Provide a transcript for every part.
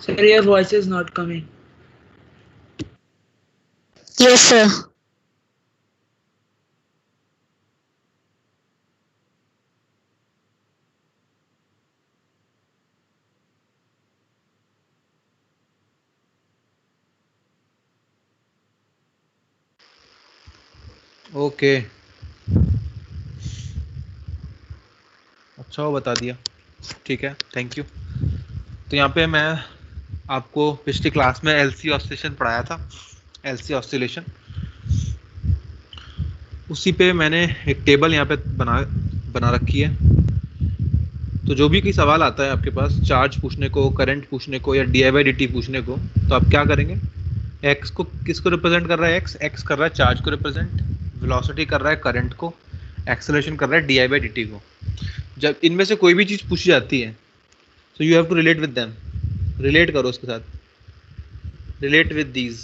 Sir, your voice is not coming. Yes, sir. Okay, अच्छा वो बता दिया, ठीक है, थैंक यू। तो यहाँ पे मैं आपको पिछली क्लास में एलसी ऑसिलेशन पढ़ाया था, एलसी ऑसिलेशन, उसी पे मैंने एक टेबल यहाँ पे बना रखी है। तो जो भी कोई सवाल आता है आपके पास चार्ज पूछने को, करंट पूछने को या डी/dt पूछने को, तो आप क्या करेंगे, एक्स को किसको रिप्रेजेंट कर रहा है, एक्स कर रहा है चार्ज को रिप्रेजेंट, वेलोसिटी कर रहा है करंट को, एक्सेलरेशन कर रहा है डी/dt को। जब इनमें से कोई भी चीज़ पूछी जाती है तो you have to relate with them, relate करो उसके साथ, रिलेट विद दीज,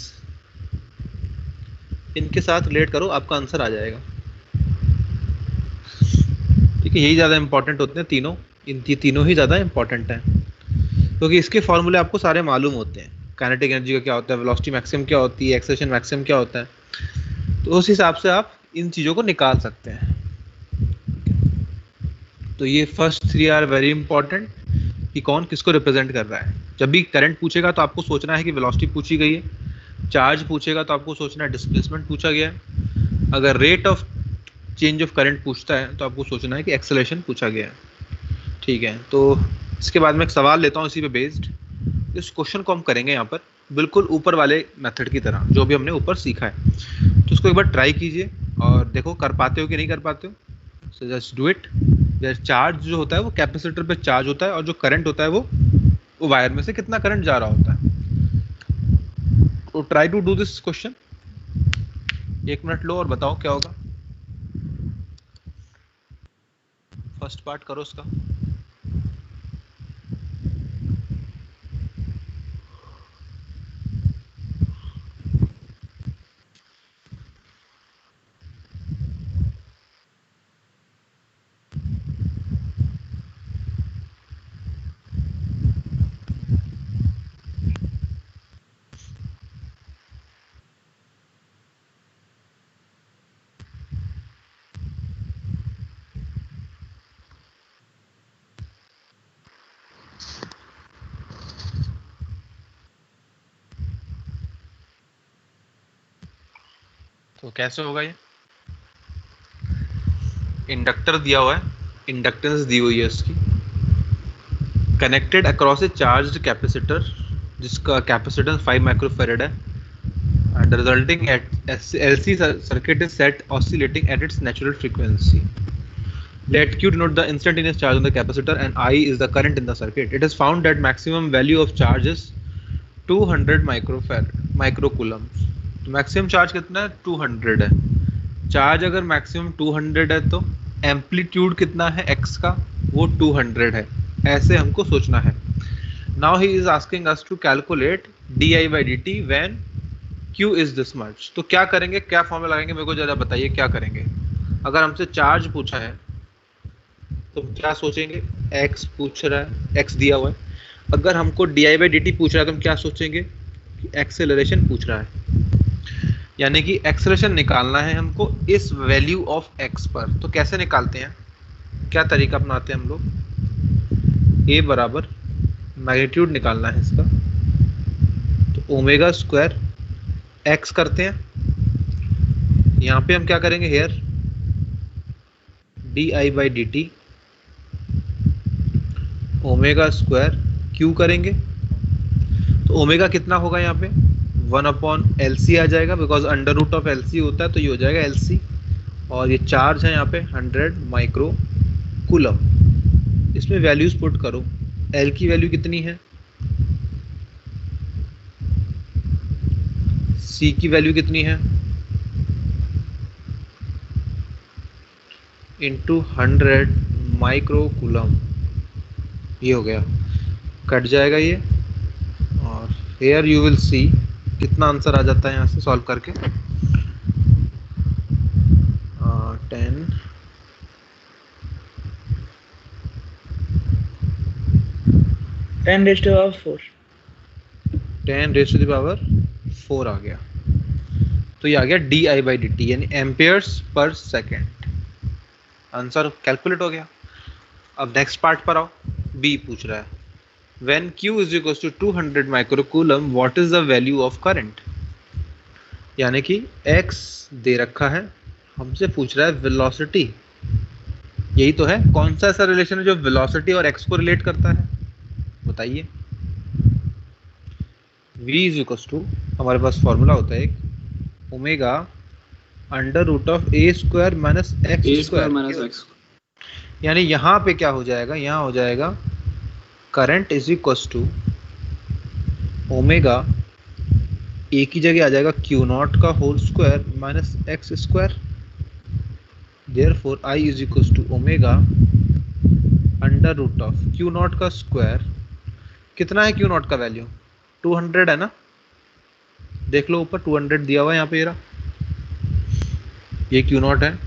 इनके साथ रिलेट करो, आपका आंसर आ जाएगा। ठीक है, यही ज़्यादा इंपॉर्टेंट होते हैं तीनों, ये तीनों ही ज़्यादा इंपॉर्टेंट हैं, क्योंकि इसके फॉर्मूले आपको सारे मालूम होते हैं। काइनेटिक एनर्जी का क्या होता है, वेलोसिटी मैक्सिमम क्या होती है, एक्सेलरेशन मैक्सिमम क्या होता है, तो उस हिसाब से आप इन चीज़ों को निकाल सकते हैं। तो ये फर्स्ट 3 आर वेरी इंपॉर्टेंट कि कौन किसको रिप्रेजेंट कर रहा है। जब भी करंट पूछेगा तो आपको सोचना है कि वेलोसिटी पूछी गई है, चार्ज पूछेगा तो आपको सोचना है डिस्प्लेसमेंट पूछा गया है, अगर rate of change of current पूछता है तो आपको सोचना है कि एक्सेलरेशन पूछा गया है। ठीक है, तो इसके बाद मैं एक सवाल लेता हूँ इसी पे बेस्ड। इस क्वेश्चन को हम करेंगे यहाँ पर बिल्कुल ऊपर वाले मेथड की तरह, जो भी हमने ऊपर सीखा है, तो उसको एक बार ट्राई कीजिए और देखो कर पाते हो कि नहीं कर पाते हो। So just do it. Charge जो होता है वो कैपेसिटर पे चार्ज होता है, और जो करंट होता है वो वायर में से कितना करंट जा रहा होता है। तो try to do this question, 1 minute लो और बताओ क्या होगा। फर्स्ट पार्ट करो उसका। तो कैसे होगा ये, इंडक्टर दिया हुआ है, इंडक्टेंस दी हुई है उसकी, कनेक्टेड अक्रॉस ए चार्ज्ड कैपेसिटर जिसका कैपेसिटेंस 5 माइक्रोफैराड है, and the resulting LC circuit is set oscillating at its natural frequency. Let Q denote the instantaneous charge on the capacitor and I is the current in the circuit. It is found that maximum value of charge is 200 microcoulomb. तो maximum charge कितना है, 200 है। Charge अगर maximum 200 है तो amplitude कितना है x का, वो 200 है। ऐसे हमको सोचना है। Now he is asking us to calculate di/dt when Q is this much. तो क्या करेंगे, क्या फॉर्मूला लगाएंगे, मेरे को जरा बताइए क्या करेंगे। अगर हमसे चार्ज पूछा है तो क्या सोचेंगे, x पूछ रहा है, x दिया हुआ है। अगर हमको di/dt पूछ रहा है तो हम क्या सोचेंगे कि एक्सेलरेशन पूछ रहा है, यानी कि एक्सेलरेशन निकालना है हमको इस वैल्यू ऑफ x पर। तो कैसे निकालते हैं, क्या तरीका अपनाते हैं हम लोग, a बराबर मैग्नीट्यूड निकालना है इसका, तो ओमेगा स्क्वायर x करते हैं। यहाँ पे हम क्या करेंगे, hair di/dt omega square q करेंगे। तो ओमेगा कितना होगा यहाँ पे, 1/LC आ जाएगा, because under root of LC होता है, तो ये हो जाएगा LC। और ये चार्ज है यहाँ पे 100 माइक्रो कूलम। इसमें वैल्यूज पुट करो, L की वैल्यू कितनी है, C की वैल्यू कितनी है, इंटू 100 माइक्रो कूलम, ये हो गया, कट जाएगा ये। और हेयर यू विल सी कितना आंसर आ जाता है यहाँ से सॉल्व करके, 10 raised to power 4. 10⁻⁴ आ गया, तो ये आ गया di/dt यानी एम्पेयर्स पर सेकेंड। आंसर कैलकुलेट हो गया। अब नेक्स्ट पार्ट पर आओ, बी पूछ रहा है when Q is equal to 200 microcoulomb what is the value of current. यानी कि x दे रखा है, हमसे पूछ रहा है वेलोसिटी। यही तो है, कौन सा ऐसा रिलेशन है जो वेलोसिटी और x को रिलेट करता है, बताइए। v इज इक्वल टू, हमारे पास फॉर्मूला होता है एक, ओमेगा √a² माइनस x²। यानी यहाँ पे क्या हो जाएगा, यहाँ हो जाएगा current is equal to omega, A की जगह आ जाएगा Q0 का whole square minus x²। Therefore I is equal to omega √Q0 का स्क्वायर। कितना है Q0 का वैल्यू, 200 है ना, देख लो ऊपर 200 दिया हुआ है यहाँ पे, ये Q0 है,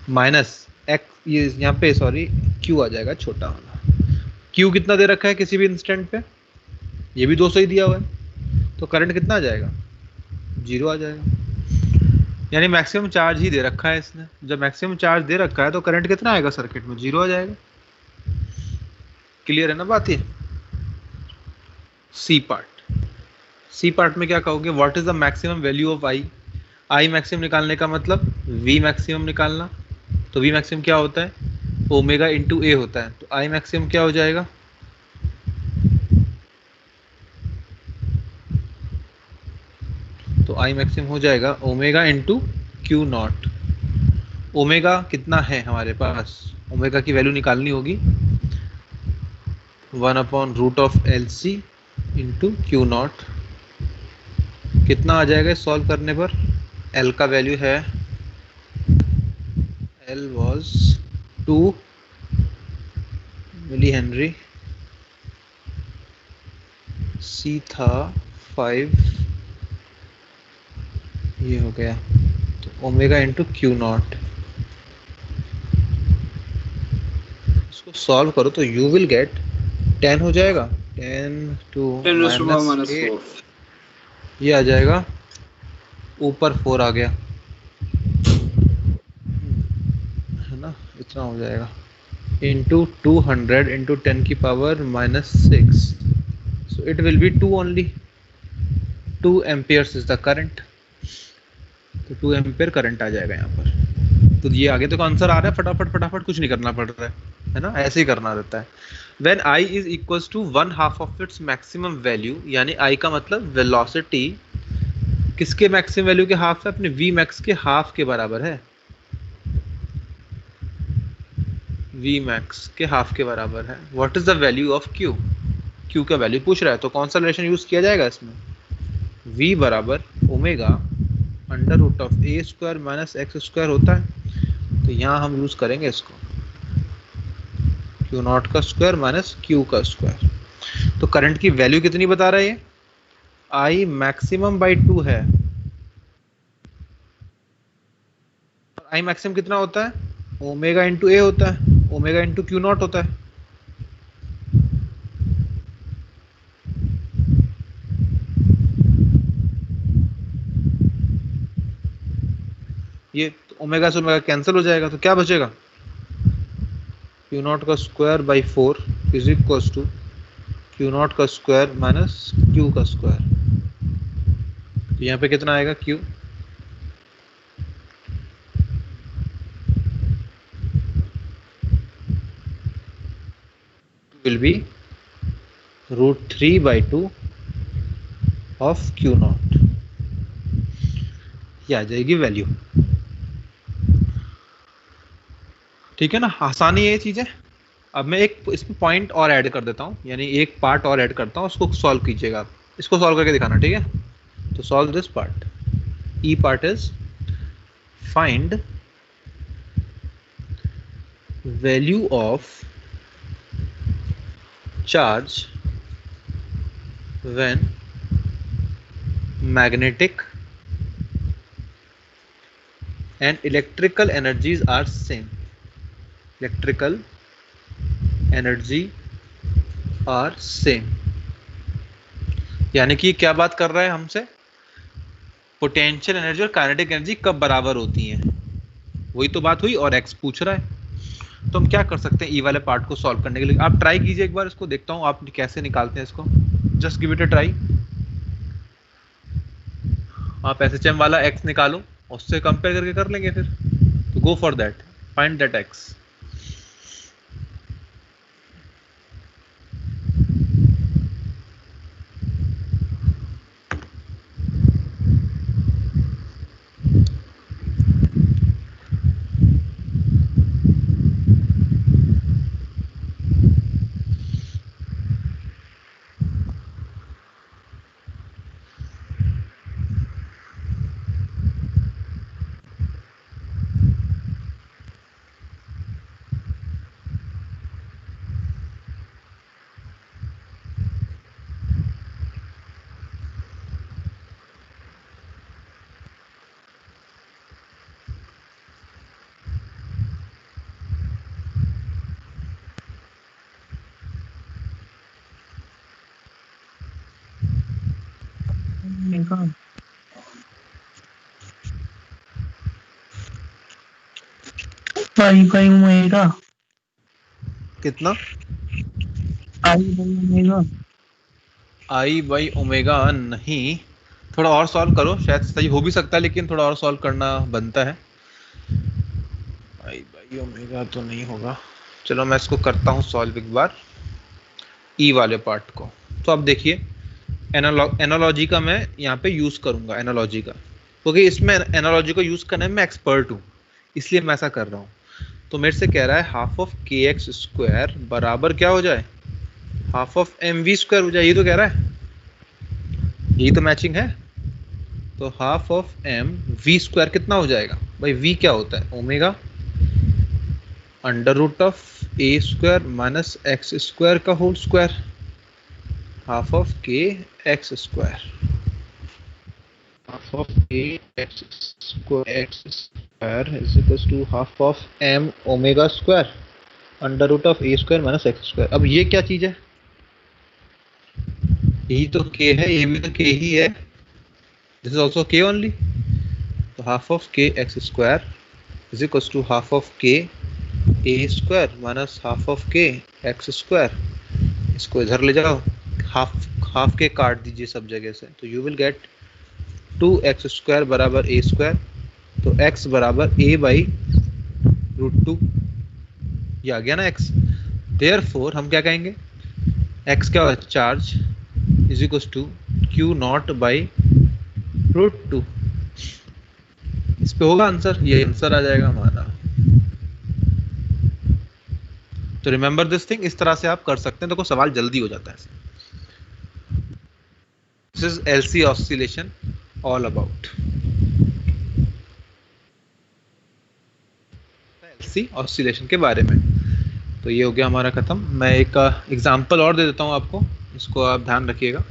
माइनस x, ये यहाँ पे सॉरी Q आ जाएगा छोटा वाला। Q कितना दे रखा है किसी भी इंस्टेंट पे, ये भी 200 ही दिया हुआ है, तो करंट कितना आ जाएगा, 0 आ जाएगा। यानी मैक्सिमम चार्ज ही दे रखा है इसने, जब मैक्सिमम चार्ज दे रखा है तो करंट कितना आएगा सर्किट में, 0 आ जाएगा। क्लियर है ना बात ये। सी पार्ट में क्या कहोगे, what is the maximum value of I maximum निकालने का मतलब वी मैक्सिमम निकालना। तो वी मैक्सिमम क्या होता है, ओमेगा इंटू ए होता है, तो आई मैक्सिमम क्या हो जाएगा, तो आई मैक्सिमम हो जाएगा ओमेगा इंटू Q0। ओमेगा कितना है हमारे पास, ओमेगा की वैल्यू निकालनी होगी 1/√LC इंटू Q0। कितना आ जाएगा सॉल्व करने पर, L का वैल्यू है, L was 2 millihenry, C था 5, ये हो गया, तो ओमेगा इंटू Q0। इसको सॉल्व करो तो यू विल गेट 10 हो जाएगा, 10 to -8, ये आ जाएगा, ऊपर 4 आ गया है ना, इतना हो जाएगा, इंटू 200 इंटू 10 की power -6, so it will be 2 only, 2 amperes is the current, तो 2 एम्पियर करंट आ जाएगा यहाँ पर। तो ये आगे तो आंसर आ रहा है, फटाफट कुछ नहीं करना पड़ रहा है ना, ऐसे ही करना रहता है। When I is equals to 1/2 of its maximum value, यानी I का मतलब वेलोसिटी किसके मैक्सिमम वैल्यू के हाफ है, अपने V मैक्स के हाफ के बराबर है, V मैक्स के हाफ के बराबर है। What is the value of Q, Q का वैल्यू पूछ रहा है, तो कौन सा रिलेशन यूज किया जाएगा इसमें, V बराबर ओमेगा √a² माइनस x² होता है, तो यहाँ हम यूज करेंगे इसको, Q0 का स्क्वायर माइनस Q का स्क्वायर। तो करंट की वैल्यू कितनी बता रहा है ये, I मैक्सिमम बाई 2 है, I मैक्सिमम कितना होता है, ओमेगा इंटू ए होता है, ओमेगा इंटू Q0 होता है। ये तो ओमेगा से ओमेगा कैंसिल हो जाएगा, तो क्या बचेगा, Q0 का square by 4 is equal to Q0 का स्क्वायर माइनस Q का स्क्वायर। तो यहाँ पे कितना आएगा, Q will be √3/2 of Q0, ये आ जाएगी वैल्यू। ठीक है ना, आसानी है ये चीजें। अब मैं एक इसमें पॉइंट और ऐड कर देता हूँ, यानी एक पार्ट और ऐड करता हूँ, उसको सॉल्व कीजिएगा आप, इसको सॉल्व करके दिखाना, ठीक है। तो solve this part, E part is find value of charge when magnetic and electrical energies are same, electrical energy are same। यानी कि क्या बात कर रहा है हमसे, पोटेंशियल एनर्जी और काइनेटिक एनर्जी कब बराबर होती हैं, वही तो बात हुई, और एक्स पूछ रहा है। तो हम क्या कर सकते हैं ई वाले पार्ट को सॉल्व करने के लिए, आप ट्राई कीजिए एक बार इसको, देखता हूँ आप कैसे निकालते हैं इसको। Just give it a try. आप एसएचएम वाला एक्स निकालो, उससे कंपेयर करके कर लेंगे फिर। तो go for that, find that X. Pi pi omega. कितना? I by omega. I by omega नहीं, थोड़ा और सॉल्व करो, शायद सही हो भी सकता है, लेकिन थोड़ा और सॉल्व करना बनता है। आई बाई ओमेगा तो नहीं होगा। चलो मैं इसको करता हूँ सॉल्व एक बार, ई वाले पार्ट को। तो अब देखिए, एनालॉजी का मैं यहाँ पे यूज़ करूँगा, एनालॉजी का, क्योंकि इसमें एनालॉजी को यूज़ करने में मैं एक्सपर्ट हूँ, इसलिए मैं ऐसा कर रहा हूँ। तो मेरे से कह रहा है half of K X square बराबर क्या हो जाए, half of M V square हो जाए, ये तो कह रहा है, यही तो मैचिंग है। तो half of M V square कितना हो जाएगा भाई, वी क्या होता है, omega under root of A square minus X square का whole square, half of K X square, half of a x square is equals to half of m omega square under root of A square minus X square. अब ये क्या चीज है, यही तो k है, ये भी तो k ही है, this is also k only. तो half of k X square is equals to half of k A square minus half of k X square. इसको इधर ले जाओ, हाफ के काट दीजिए सब जगह से, तो you will get 2x square बराबर ए स्क्वायर। तो x बराबर a बाई रूट 2, ये आ गया ना x। देयरफॉर हम क्या कहेंगे, x क्या होता है, charge is equals to Q naught by root 2। इस पे होगा आंसर, ये आंसर आ जाएगा हमारा। तो रिमेंबर दिस थिंग, इस तरह से आप कर सकते हैं, देखो सवाल जल्दी हो जाता है। This is LC oscillation all about, LC oscillation के बारे में। तो ये हो गया हमारा खत्म। मैं एक एग्जांपल और दे देता हूँ आपको, इसको आप ध्यान रखिएगा।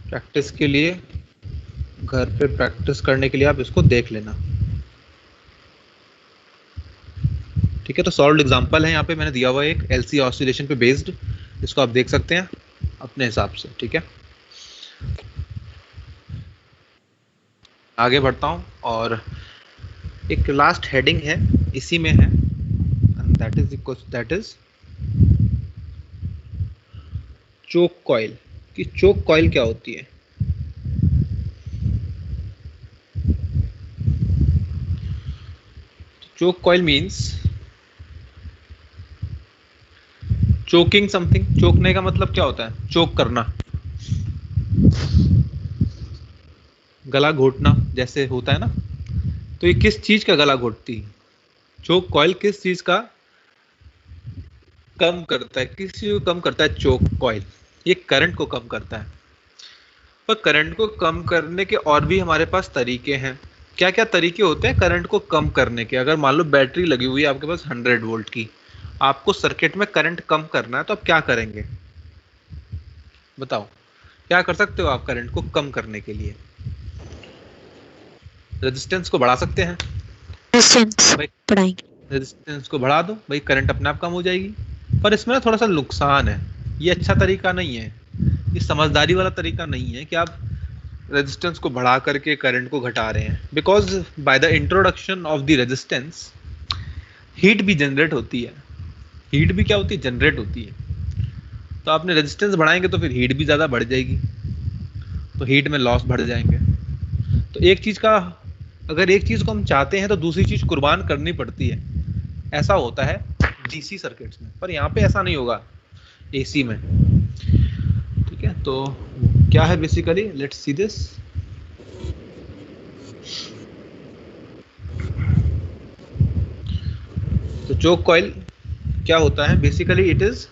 प्रैक्टिस के लिए, घर पे प्रैक्टिस करने के लिए आप इसको देख लेना, ठीक है। तो सॉल्व एग्जांपल है यहाँ पे मैंने दिया हुआ एक LC ऑसिलेशन पे बेस्ड, इसको आप देख सकते हैं अपने हिसाब से, ठीक है। आगे बढ़ता हूँ, और एक लास्ट हेडिंग है इसी में है, दैट इज चोक कॉइल। कि चोक कॉइल क्या होती है। Choke coil means choking something. चोकने का मतलब क्या होता है, चोक करना, गला घोटना जैसे होता है ना। तो ये किस चीज का गला घोटती है, चोक कॉइल किस चीज का कम करता है, किस चीज को कम करता है चोक कॉइल, ये करंट को कम करता है। पर करंट को कम करने के और भी हमारे पास तरीके हैं। क्या क्या तरीके होते हैं करंट को कम करने के। अगर मान लो बैटरी लगी हुई है आपके पास 100 वोल्ट की, आपको सर्किट में करंट कम करना है, तो आप क्या करेंगे बताओ, क्या कर सकते हो आप करंट को कम करने के लिए। रेजिस्टेंस को बढ़ा सकते हैं, रेजिस्टेंस भाई बढ़ाएंगे। रेजिस्टेंस को बढ़ा दो भाई, करंट अपने आप कम हो जाएगी। पर इसमें ना थोड़ा सा नुकसान है, ये अच्छा तरीका नहीं है, ये समझदारी वाला तरीका नहीं है कि आप रेजिस्टेंस को बढ़ा करके करंट को घटा रहे हैं, because by the introduction of the resistance heat भी जनरेट होती है। हीट भी क्या होती है? जनरेट होती है। तो आपने रेजिस्टेंस बढ़ाएंगे तो फिर हीट भी ज़्यादा बढ़ जाएगी, तो हीट में लॉस बढ़ जाएंगे। तो एक चीज़ का, अगर एक चीज़ को हम चाहते हैं तो दूसरी चीज़ कुर्बान करनी पड़ती है। ऐसा होता है डीसी सर्किट्स में, पर यहाँ पे ऐसा नहीं होगा एसी में। ठीक है, तो क्या है बेसिकली, लेट्स सी दिस। तो चोक कॉइल क्या होता है बेसिकली, इट इज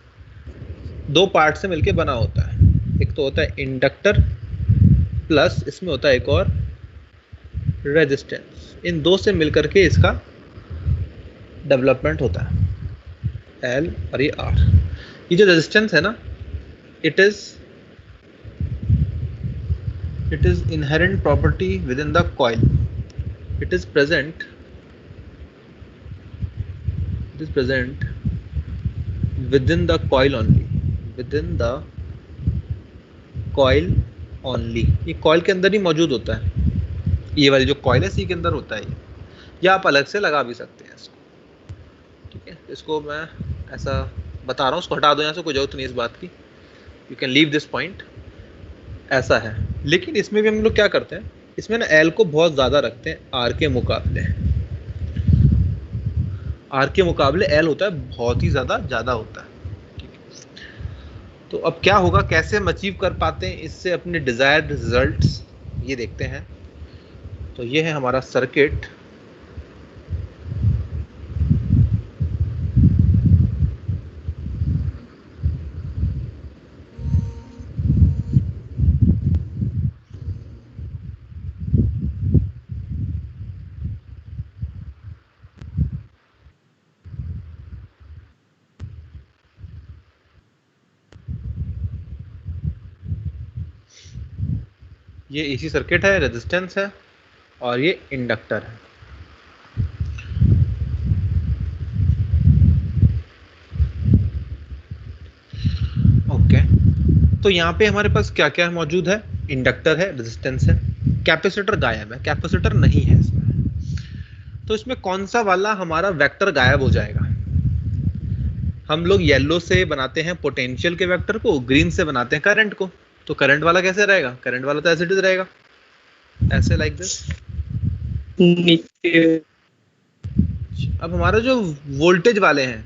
दो पार्ट से मिलके बना होता है। एक तो होता है इंडक्टर प्लस इसमें होता है एक और रेजिस्टेंस। इन दो से मिलकर के इसका डेवलपमेंट होता है, एल और ये आर। ये जो रेजिस्टेंस है ना, it is inherent property with in the coil. It is present within the coil only। ये कॉइल के अंदर ही मौजूद होता है, ये वाली जो कॉइल है इसी के अंदर होता है ये, या आप अलग से लगा भी सकते हैं इसको। ठीक है, इसको मैं ऐसा बता रहा हूँ, उसको हटा दो यहाँ से, कोई जरूरत नहीं इस बात की, you can leave this point. ऐसा है, लेकिन इसमें भी हम लोग क्या करते हैं, इसमें ना एल को बहुत ज़्यादा रखते हैं आर के मुकाबले। आर के मुकाबले एल होता है बहुत ही ज़्यादा होता है। ठीक है, तो अब क्या होगा, कैसे हम अचीव कर पाते हैं इससे अपने डिज़ायर्ड रिजल्ट्स, ये देखते हैं। तो ये है हमारा सर्किट। ये एसी सर्किट है, रेजिस्टेंस है और ये इंडक्टर है। ओके, तो यहाँ पे हमारे पास क्या क्या मौजूद है, इंडक्टर है, रेजिस्टेंस है, कैपेसिटर गायब है, कैपेसिटर नहीं है इसमें। तो इसमें कौन सा वाला हमारा वेक्टर गायब हो जाएगा? हम लोग येलो से बनाते हैं पोटेंशियल के वेक्टर को, ग्रीन से बनाते हैं करंट को। तो करंट वाला कैसे रहेगा? करंट वाला तो ऐसे ही रहेगा, ऐसे लाइक दिस। अब हमारा जो वोल्टेज वाले हैं,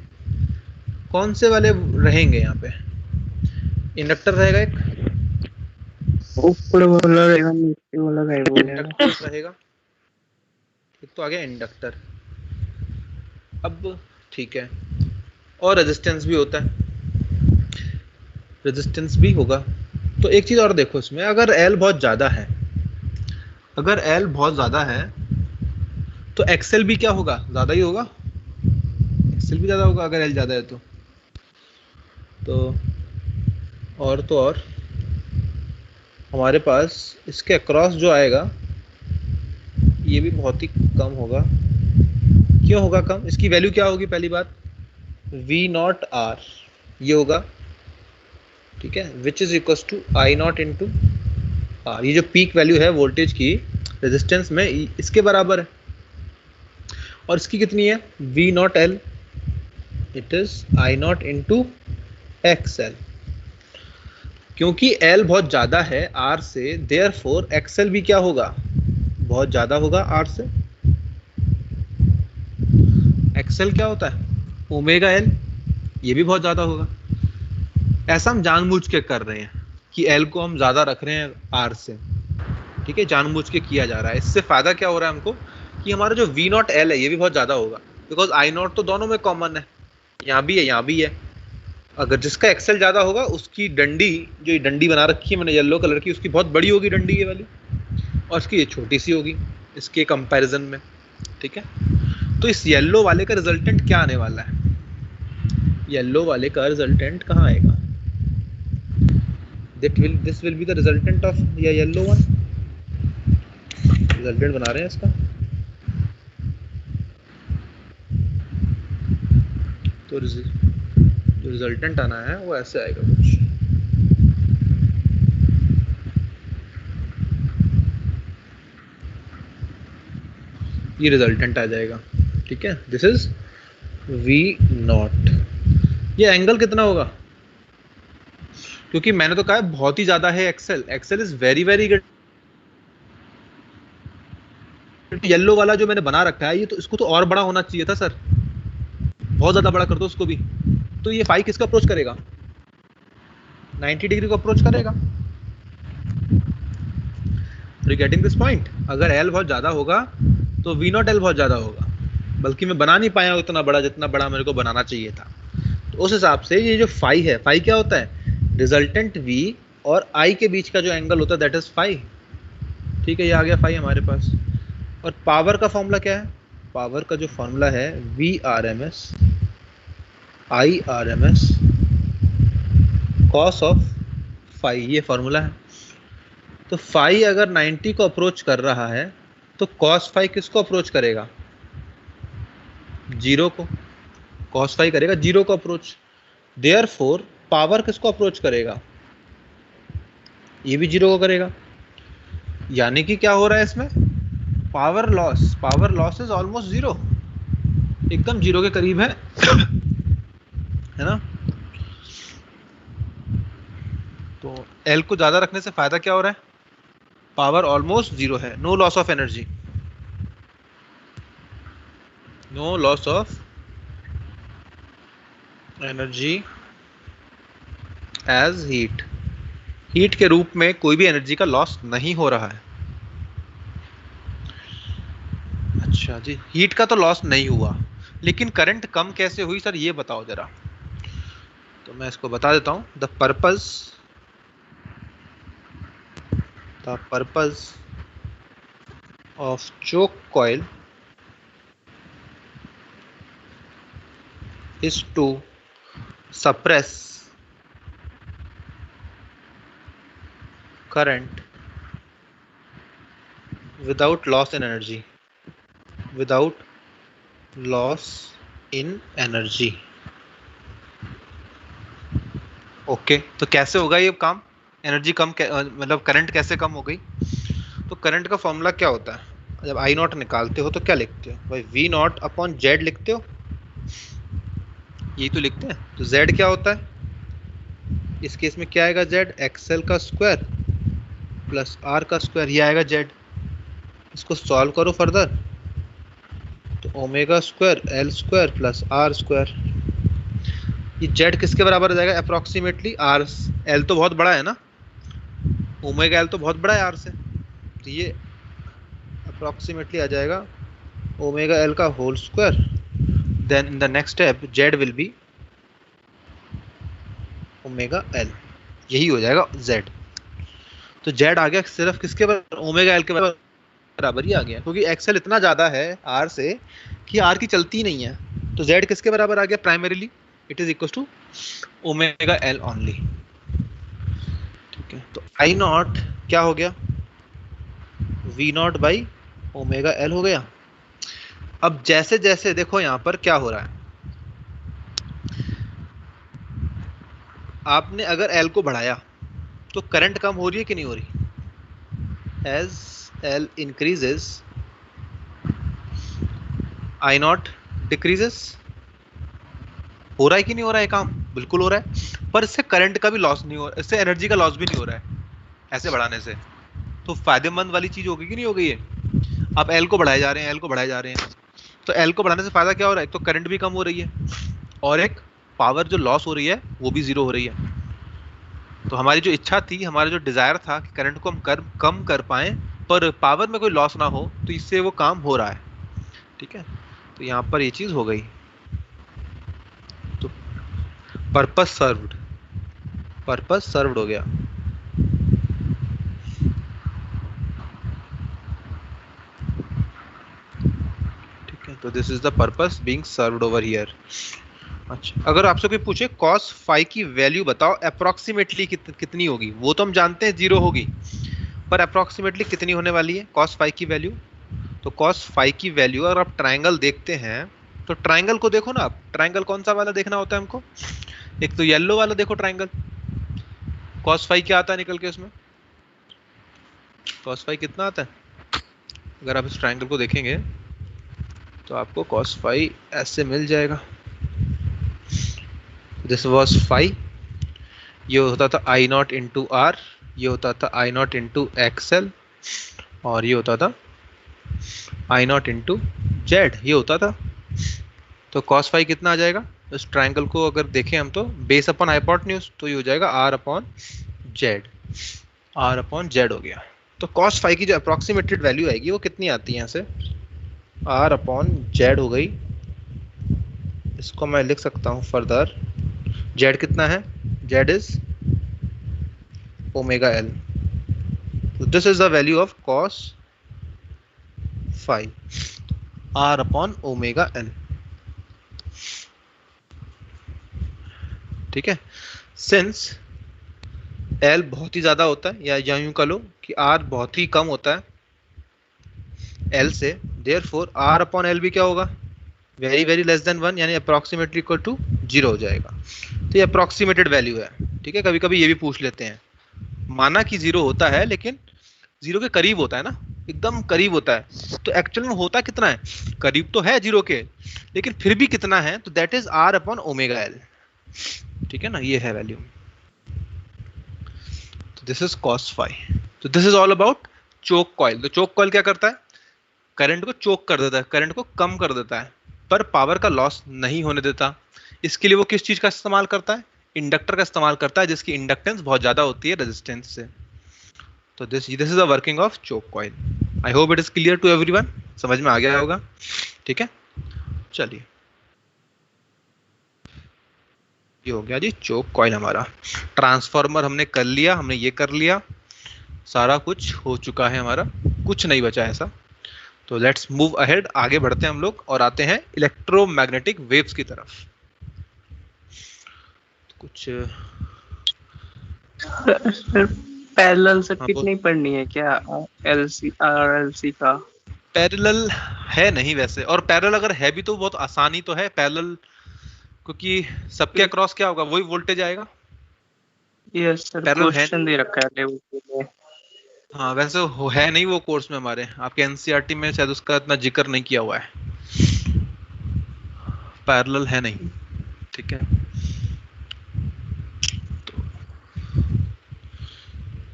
कौन से वाले रहेंगे यहाँ पे? इंडक्टर रहेगा एक, ऊपर वाला रहेगा, नीचे वाला गायब हो जाएगा। इंडक्टर रहेगा एक, तो आ गया इंडक्टर। अब ठीक है, और रेजिस्टेंस भी होता है, रेजिस्टेंस भी होगा। तो एक चीज और देखो इसमें, अगर एल बहुत ज्यादा है, अगर एल बहुत ज्यादा है तो एक्सएल भी क्या होगा? ज्यादा ही होगा, एक्सएल भी ज्यादा होगा अगर एल ज्यादा है तो और हमारे पास इसके अक्रॉस जो आएगा ये भी बहुत ही कम होगा। क्यों होगा कम? इसकी वैल्यू क्या होगी? पहली बात V नॉट आर ये होगा, ठीक है, which is equal to I naught into R. ये जो पीक वैल्यू है वोल्टेज की रेजिस्टेंस में, इसके बराबर है। और इसकी कितनी है? V naught L, it is I naught into X L. क्योंकि L बहुत ज्यादा है R से, देयरफॉर XL भी क्या होगा? बहुत ज्यादा होगा R से। XL क्या होता है? ओमेगा L, ये भी बहुत ज्यादा होगा। ऐसा हम जानबूझ के कर रहे हैं कि L को हम ज्यादा रख रहे हैं R से, ठीक है, जानबूझ के किया जा रहा है। इससे फायदा क्या हो रहा है हमको कि हमारा जो V नॉट L है ये भी बहुत ज्यादा होगा, बिकॉज I नॉट तो दोनों में कॉमन है, यहाँ भी है यहाँ भी है। अगर जिसका एक्सेल ज्यादा होगा उसकी डंडी, जो ये डंडी बना रखी है मैंने येलो कलर की, उसकी बहुत बड़ी होगी डंडी ये वाली, और इसकी ये छोटी सी होगी इसके कंपैरिजन में, ठीक है। तो इस येलो वाले का रिजल्टेंट क्या आने वाला है? येलो वाले का रिजल्टेंट कहाँ आएगा? This will be the resultant of yellow one. Resultant बना रहे हैं इसका, तो जो रिजल्टेंट आना है वो ऐसे आएगा कुछ, ये रिजल्टेंट आ जाएगा। ठीक है, दिस इज V0। ये एंगल कितना होगा, क्योंकि मैंने तो कहा बहुत ही ज्यादा है X L, X L is very very good. Yellow वाला जो मैंने बना रखा है ये, तो इसको तो और बड़ा होना चाहिए था सर, बहुत ज्यादा बड़ा कर दो उसको भी। तो ये फाई किसका अप्रोच करेगा, 90 डिग्री को अप्रोच करेगा। Are you getting this point? अगर L बहुत ज्यादा होगा तो V0 L बहुत ज्यादा होगा, बल्कि मैं बना नहीं पाया उतना बड़ा जितना बड़ा मेरे को बनाना चाहिए था। तो उस हिसाब से ये जो फाई है, फाई क्या होता है, रिजल्टेंट V और I के बीच का जो एंगल होता है दैट इज फाई। ठीक है, ये आ गया फाई हमारे पास। और पावर का फॉर्मूला क्या है, पावर का जो फॉर्मूला है VRMS IRMS cos of phi, ये फॉर्मूला है। तो फाई अगर 90 को अप्रोच कर रहा है तो कॉस फाई किसको अप्रोच करेगा, जीरो को। कॉस फाई करेगा जीरो को अप्रोच, देयरफॉर पावर किसको अप्रोच करेगा, ये भी जीरो को करेगा। यानी कि क्या हो रहा है इसमें, power loss is almost zero, एकदम जीरो के करीब है है ना। तो एल को ज्यादा रखने से फायदा क्या हो रहा है, पावर ऑलमोस्ट जीरो है, no loss of energy, no loss of energy as heat, heat के रूप में कोई भी एनर्जी का लॉस नहीं हो रहा है। अच्छा जी, हीट का तो लॉस नहीं हुआ, लेकिन करंट कम कैसे हुई सर, ये बताओ जरा। तो मैं इसको बता देता हूं, the purpose of choke coil is to suppress current without loss in energy, without loss in energy। Okay, तो कैसे होगा ये काम, एनर्जी कम मतलब करंट कैसे कम हो गई। तो करंट का फॉर्मूला क्या होता है, जब आई नॉट निकालते हो तो क्या लिखते हो भाई, V नॉट अपॉन जेड लिखते हो, यही तो लिखते हैं। तो Z क्या होता है, इस केस में क्या आएगा, Z एक्सएल का स्क्वायर प्लस R का स्क्वायर, ये आएगा Z। इसको सॉल्व करो फर्दर, तो omega square L square plus R square, ये Z किसके बराबर आ जाएगा, अप्रोक्सीमेटली R। L तो बहुत बड़ा है ना, ओमेगा L तो बहुत बड़ा है R से, तो ये अप्रोक्सीमेटली आ जाएगा ओमेगा L का whole square, then in the next step Z will be omega L, यही हो जाएगा Z। तो Z आ गया सिर्फ किसके बराबर, ओमेगा L के बराबर ही आ गया, क्योंकि एक्सेल इतना ज़्यादा है R से कि R की चलती नहीं है। तो Z किसके बराबर आ गया, primarily it is equal to omega L only. ठीक है, तो आई नॉट क्या हो गया, V naught by omega L हो गया। अब जैसे जैसे देखो यहाँ पर क्या हो रहा है, आपने अगर L को बढ़ाया तो करंट कम हो रही है कि नहीं हो रही, as L increases I naught decreases, हो रहा है कि नहीं हो रहा है काम, बिल्कुल हो रहा है। पर इससे करंट का भी लॉस नहीं हो रहा, इससे एनर्जी का लॉस भी नहीं हो रहा है ऐसे बढ़ाने से, तो फायदेमंद वाली चीज होगी कि नहीं हो गई है। आप L को बढ़ाए जा रहे हैं, L को बढ़ाए जा रहे हैं, तो L को बढ़ाने से फायदा क्या हो रहा है, एक तो करंट भी कम हो रही है और एक पावर जो लॉस हो रही है वो भी जीरो हो रही है। तो हमारी जो इच्छा थी, हमारा जो डिजायर था कि करंट को हम कम कर पाएं पर पावर में कोई लॉस ना हो, तो इससे वो काम हो रहा है। ठीक है, तो यहाँ पर ये चीज हो गई, तो पर्पस सर्व्ड हो गया। ठीक है, तो this is the purpose being served over here. अच्छा, अगर आपसे कोई पूछे cos फाई की वैल्यू बताओ अप्रोक्सीमेटली कितनी होगी, वो तो हम जानते हैं जीरो होगी, पर अप्रोक्सीमेटली कितनी होने वाली है cos फाई की वैल्यू? तो cos फाई की वैल्यू अगर आप ट्राइंगल देखते हैं तो ट्राइंगल को देखो ना आप, ट्राइंगल कौन सा वाला देखना होता है हमको? एक तो येलो वाला देखो ट्राइंगल, cos फाई क्या आता है निकल के उसमें? cos फाई कितना आता है? अगर आप इस ट्राइंगल को देखेंगे तो आपको cos फाई ऐसे मिल जाएगा, दिस वाज फाई, ये होता था आई नॉट इंटू आर, ये होता था आई नॉट इंटू एक्सएल, और ये होता था आई नॉट इंटू जेड, ये होता था। तो cos फाई कितना आ जाएगा इस ट्राइंगल को अगर देखें हम तो बेस अपॉन हाइपोटेन्यूज, तो ये हो जाएगा R upon Z, R upon Z हो गया। तो cos फाई की जो अप्रोक्सीमेटेड वैल्यू आएगी वो कितनी आती है यहाँ से? आर अपॉन जेड हो गई, इसको मैं लिख सकता हूँ फर्दर, जेड कितना है? Z is omega L, this is the value of cos phi, R upon omega L. ठीक है, सिंस एल बहुत ही ज्यादा होता है, या यूं कह लो कि आर बहुत ही कम होता है एल से, देयरफॉर आर अपॉन एल भी क्या होगा? वेरी वेरी लेस देन 1, यानी अप्रोक्सीमेटली इक्वल टू 0 हो जाएगा। तो ये अप्रोक्सीमेटेड वैल्यू है। ठीक है, कभी कभी ये भी पूछ लेते हैं, माना कि 0 होता है लेकिन 0 के करीब होता है ना, एकदम करीब होता है, तो एक्चुअल में होता कितना है? करीब तो है 0 के, लेकिन फिर भी कितना है? तो that is R upon omega L. ठीक है ना, ये है वैल्यू। तो दिस इज cos फाई। तो this is all about choke coil. तो चोक कॉइल क्या करता है? करंट को चोक कर देता है, करंट को कम कर देता है, पर पावर का लॉस नहीं होने देता। इसके लिए वो किस चीज का इस्तेमाल करता है? इंडक्टर का इस्तेमाल करता है, जिसकी इंडक्टेंस बहुत ज्यादा होती है रेजिस्टेंस से। तो this is the working of choke coil. I hope it is clear to everyone, समझ में आ गया होगा। ठीक है, चलिए, ये हो गया जी चोक कॉइल हमारा। ट्रांसफार्मर हमने कर लिया, हमने ये कर लिया, सारा कुछ हो चुका है हमारा, कुछ नहीं बचा ऐसा। तो लेट्स मूव अहेड, आगे बढ़ते हैं हम लोग और आते हैं इलेक्ट्रोमैग्नेटिक वेव्स की तरफ। तो कुछ पैरेलल सर्किट नहीं पढ़नी है क्या? एलसी आरएलसी का पैरेलल है नहीं वैसे, और पैरेलल अगर है भी तो बहुत आसानी तो है पैरेलल, क्योंकि सबके अक्रॉस क्या होगा? वही वोल्टेज आएगा। यस सर, क्वेश्चन दे रखा है लेवल के लिए। हाँ, वैसे है नहीं वो कोर्स में हमारे, आपके एनसीईआरटी में शायद उसका इतना जिक्र नहीं किया हुआ है, पैरेलल है नहीं। ठीक है, तो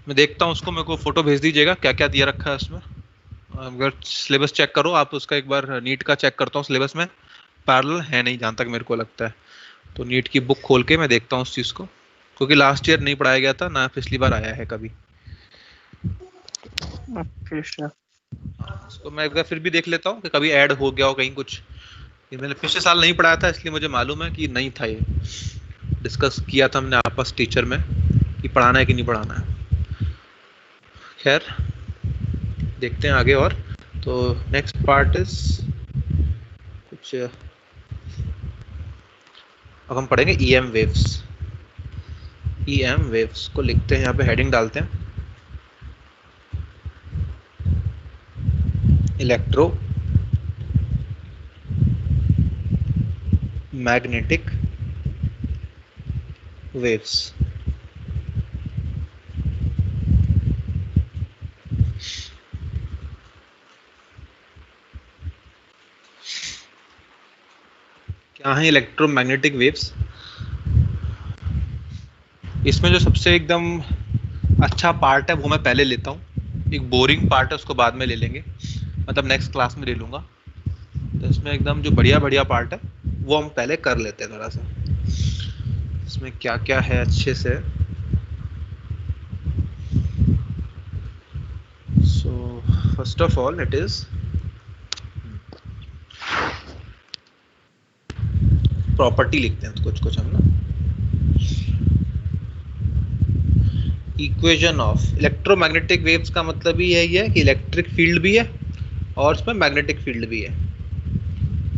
मैं देखता हूँ उसको, मेरे को फोटो भेज दीजिएगा क्या क्या दिया रखा है उसमें। अगर सिलेबस चेक करो आप उसका, एक बार नीट का चेक करता हूँ, सिलेबस में पैरेलल है नहीं जहाँ तक मेरे को लगता है। तो नीट की बुक खोल के मैं देखता हूँ उस चीज़ को, क्योंकि लास्ट ईयर नहीं पढ़ाया गया था ना, पिछली बार आया है कभी। ओके सर, उसको मैं एक बार फिर भी देख लेता हूँ कि कभी ऐड हो गया हो कहीं कुछ। ये मैंने पिछले साल नहीं पढ़ाया था, इसलिए मुझे मालूम है कि नहीं था, ये डिस्कस किया था हमने आपस टीचर में कि पढ़ाना है कि नहीं पढ़ाना है। खैर, देखते हैं आगे। और तो नेक्स्ट पार्ट इज कुछ, अब हम पढ़ेंगे ईएम वेव्स। ईएम वेव्स को लिखते हैं, यहाँ पे हेडिंग डालते हैं, इलेक्ट्रो मैग्नेटिक वेव्स। क्या है इलेक्ट्रोमैग्नेटिक वेव्स? इसमें जो सबसे एकदम अच्छा पार्ट है वो मैं पहले लेता हूँ, एक बोरिंग पार्ट है उसको बाद में ले लेंगे, मतलब नेक्स्ट क्लास में ले लूँगा। तो इसमें एकदम जो बढ़िया बढ़िया पार्ट है वो हम पहले कर लेते हैं थोड़ा सा, इसमें क्या क्या है अच्छे से। So first of all it is property लिखते हैं कुछ कुछ हम ना। इक्वेशन ऑफ इलेक्ट्रोमैग्नेटिक वेव्स का मतलब ही यही है कि इलेक्ट्रिक फील्ड भी है और उसमें मैग्नेटिक फील्ड भी है।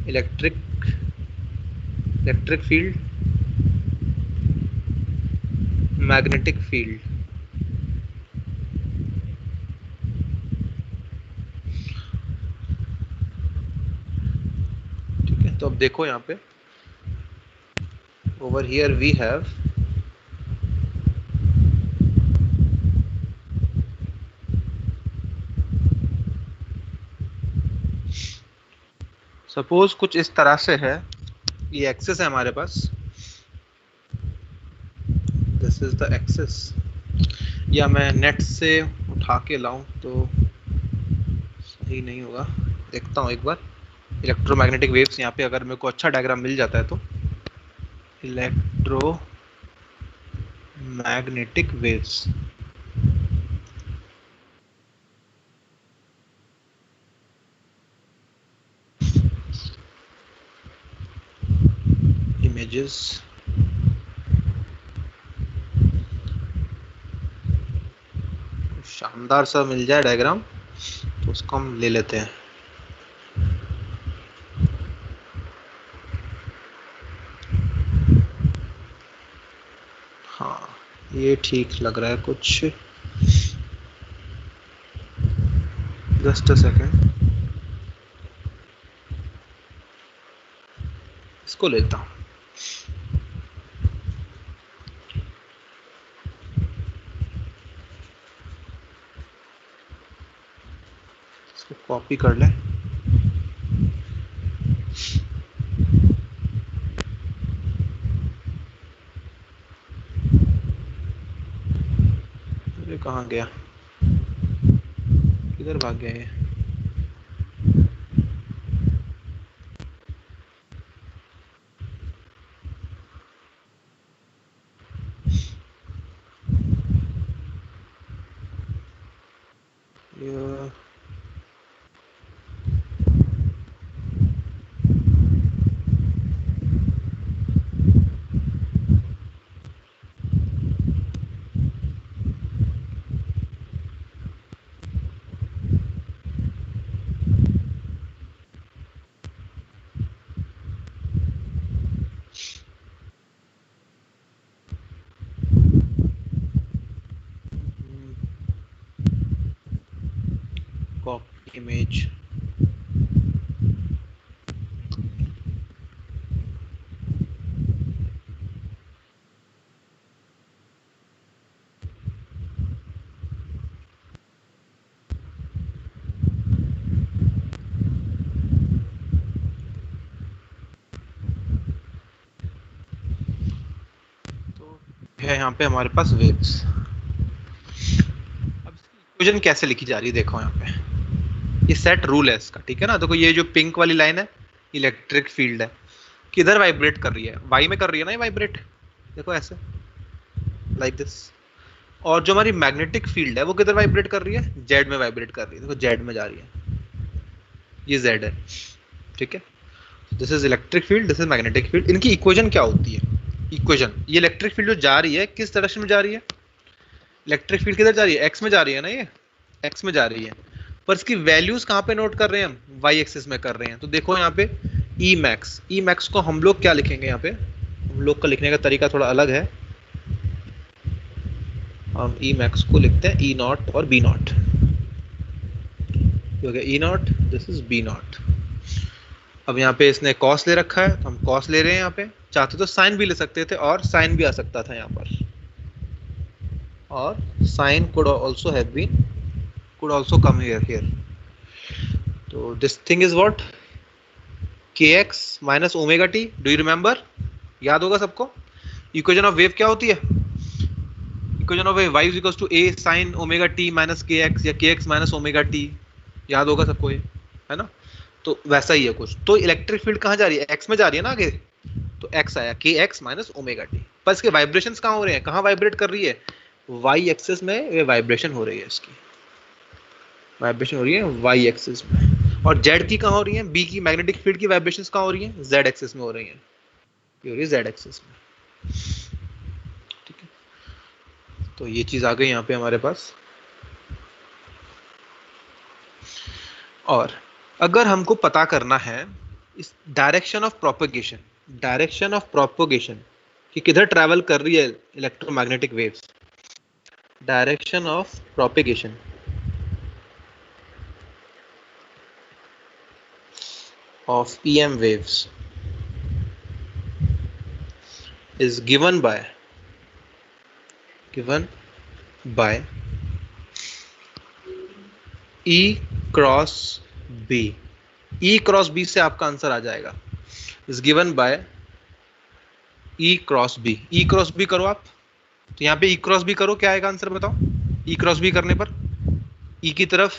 Electric field, magnetic field. तो अब देखो यहाँ पे over here we have suppose कुछ इस तरह से है, ये एक्सेस है हमारे पास, दिस इज द एक्सेस, या मैं नेट से उठा के लाऊं तो सही नहीं होगा, देखता हूँ एक बार। इलेक्ट्रोमैग्नेटिक वेव्स यहाँ पे अगर मेरे को अच्छा डायग्राम मिल जाता है तो इलेक्ट्रोमैग्नेटिक वेव्स, इमेजेस, शानदार सा मिल जाए डायग्राम तो उसको हम ले लेते हैं। हाँ ये ठीक लग रहा है कुछ, जस्ट अ सेकेंड, इसको लेता हूँ। इसको कॉपी कर लें, ये कहाँ गया, किधर भाग गया ये? ये copy image, तो है यहाँ पे हमारे पास वेव्स। अब इक्वेशन कैसे लिखी जा रही है, देखो यहाँ पे ये सेट रूल है इसका, ठीक है ना। देखो ये जो पिंक वाली लाइन है इलेक्ट्रिक फील्ड है, किधर वाइब्रेट कर रही है, वाई में कर रही है ना ये वाइब्रेट, देखो ऐसे लाइक दिस। और जो हमारी मैग्नेटिक फील्ड है वो किधर वाइब्रेट कर रही है, जेड में वाइब्रेट कर रही है, देखो जेड में जा रही है, ये जेड है, ठीक है। This is electric field, this is magnetic field. इनकी इक्वेशन क्या होती है, इक्वेशन, ये इलेक्ट्रिक फील्ड जो जा रही है किस डायरेक्शन में जा रही है, इलेक्ट्रिक फील्ड किधर जा रही है, एक्स में जा रही है ना, ये एक्स में जा रही है, पर इसकी वैल्यूज कहाँ पे नोट कर रहे हैं हम, वाई एक्सिस में कर रहे हैं। तो देखो यहाँ पे ई मैक्स को हम लोग क्या लिखेंगे, यहाँ पे हम लोग का लिखने का तरीका थोड़ा अलग है, हम ई मैक्स को लिखते हैं ई नॉट और B naught, E naught, this is B naught. अब यहाँ पे इसने कॉस ले रखा है तो हम कॉस ले रहे हैं, यहाँ पे चाहते तो साइन भी ले सकते थे और साइन भी आ सकता था यहाँ पर, और sign could also have been, could also come here. तो this thing is what, kx minus omega t, do you remember, याद होगा सबको। इक्वेशन ऑफ वेव क्या होती है, equation of wave y is equals to a sin omega t minus kx या kx minus omega t, याद होगा सबको ये, है ना। तो वैसा ही है कुछ। तो इलेक्ट्रिक फील्ड कहाँ जा रही है, x में जा रही है ना आगे, तो x आया kx minus omega t, पर इसके वाइब्रेशंस कहाँ हो रहे हैं, कहाँ वाइब्रेट कर रही है, वाई एक्सिस में ये वाइब्रेशन हो रही है, इसकी वाइब्रेशन हो रही है वाई एक्सिस में। और जेड की कहाँ हो रही है, बी की मैग्नेटिक फील्ड की वाइब्रेशंस कहाँ हो रही है, जेड एक्सिस में हो रही है, ये हो रही है जेड एक्सिस में, ठीक है। तो ये चीज आ गई यहाँ पे हमारे पास। और अगर हमको पता करना है इस direction of propagation, direction of propagation कि किधर ट्रैवल कर रही है electromagnetic waves, direction of propagation of EM waves, is given by E cross B. E cross B से आपका आंसर आ जाएगा, is given by E cross B. E cross B करो आप, तो यहाँ पे E क्रॉस B करो, क्या आएगा आंसर बताओ? E क्रॉस B करने पर E की तरफ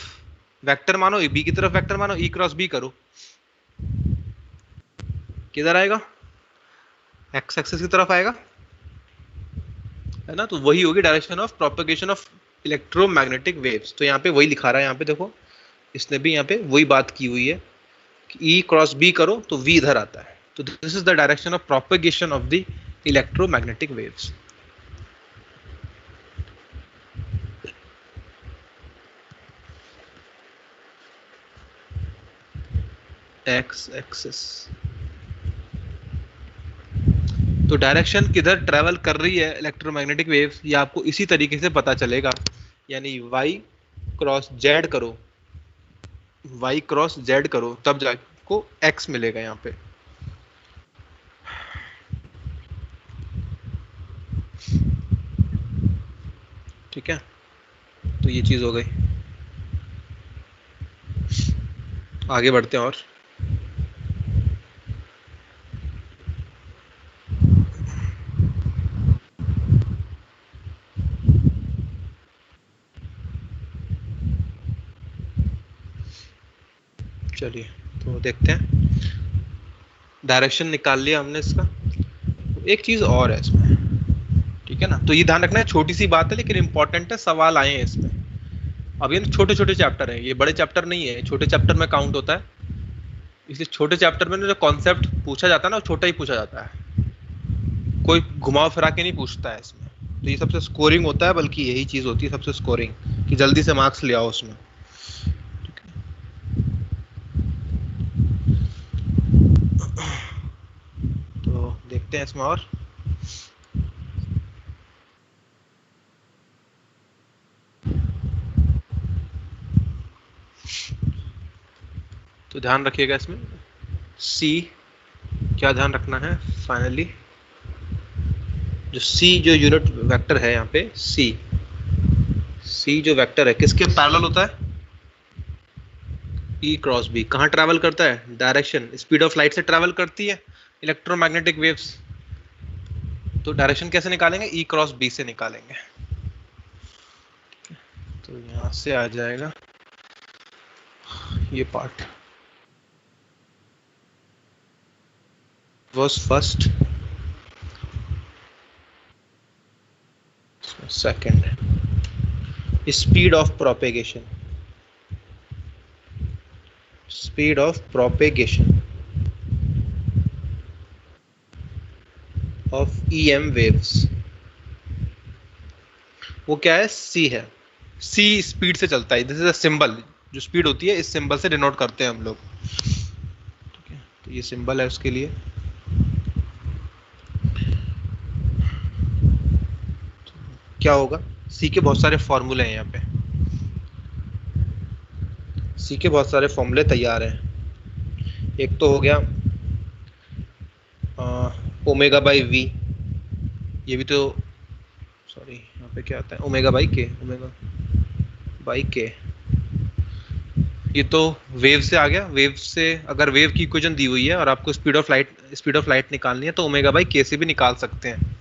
वेक्टर मानो, B की तरफ वेक्टर मानो, E क्रॉस B करो, किधर आएगा? एक्स एक्सिस की तरफ आएगा, है ना? तो वही होगी direction of propagation of electromagnetic waves. तो यहाँ पे वही लिखा रहा है, यहाँ पे देखो, इसने भी यहाँ पे वही बात की हुई है कि E क्रॉस B करो तो V इधर आता है. तो this is the direction of propagation of the electromagnetic waves. X axis. तो डायरेक्शन किधर ट्रेवल कर रही है इलेक्ट्रोमैग्नेटिक वेव्स, ये आपको इसी तरीके से पता चलेगा. यानी y क्रॉस z करो, y क्रॉस z करो, तब जाको x मिलेगा यहाँ पे. ठीक है, तो ये चीज हो गई. आगे बढ़ते हैं और चलिए तो देखते हैं. डायरेक्शन निकाल लिया हमने इसका. एक चीज और है इसमें, ठीक है ना? तो ये ध्यान रखना है, छोटी सी बात है लेकिन इंपॉर्टेंट है, सवाल आए हैं इसमें. अब ये छोटे छोटे चैप्टर हैं, ये बड़े चैप्टर नहीं है, छोटे चैप्टर में काउंट होता है. इसलिए छोटे चैप्टर में जो कॉन्सेप्ट पूछा जाता है ना, वो छोटा ही पूछा जाता है, कोई घुमाव फिरा के नहीं पूछता है इसमें. तो ये सबसे स्कोरिंग होता है, बल्कि यही चीज होती है सबसे स्कोरिंग, कि जल्दी से मार्क्स ले आओ उसमें. तो देखते हैं इसमें और. तो ध्यान रखिएगा इसमें C, क्या ध्यान रखना है फाइनली, जो C जो यूनिट वेक्टर है यहाँ पे, C जो वेक्टर है किसके पैरेलल होता है? E cross B. कहाँ ट्रैवल करता है? डायरेक्शन स्पीड ऑफ लाइट से ट्रैवल करती है इलेक्ट्रोमैग्नेटिक वेव्स. तो डायरेक्शन कैसे निकालेंगे? E क्रॉस B से निकालेंगे. तो यहाँ से आ जाएगा ये part. was first, second. Speed of propagation of EM waves, वो क्या है? C है. C स्पीड से चलता है. दिस इज अ सिंबल, जो स्पीड होती है इस सिंबल से डिनोट करते हैं हम लोग. ठीक है, तो ये सिंबल है उसके लिए. क्या होगा? C के बहुत सारे फॉर्मूले हैं यहाँ पे, C के बहुत सारे फॉर्मूले तैयार हैं. एक तो हो गया ओमेगा बाई V, ये भी तो, सॉरी यहाँ पे क्या आता है? ओमेगा बाई के. ये तो वेव से आ गया. वेव से अगर वेव की इक्वेशन दी हुई है और आपको स्पीड ऑफ लाइट निकालनी है तो ओमेगा बाई के से भी निकाल सकते हैं.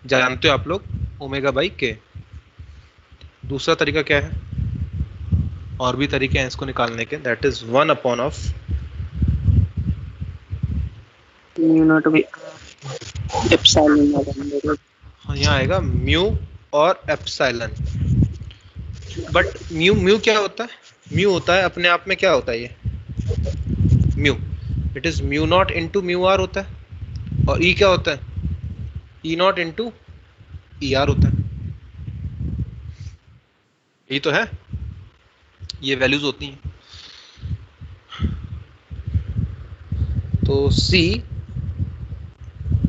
जानते हो आप लोग ओमेगा बाई के. दूसरा तरीका क्या है? और भी तरीके हैं इसको निकालने के. That is 1 upon of mu naught by epsilon. हाँ, यहाँ आएगा म्यू और एप्सिलॉन. बट म्यू क्या होता है? म्यू होता है अपने आप में, क्या होता है ये mu? It is mu naught into mu R होता है. और ई क्या होता है? E not into E R होता है. यही तो है, ये वैल्यूज होती हैं. तो C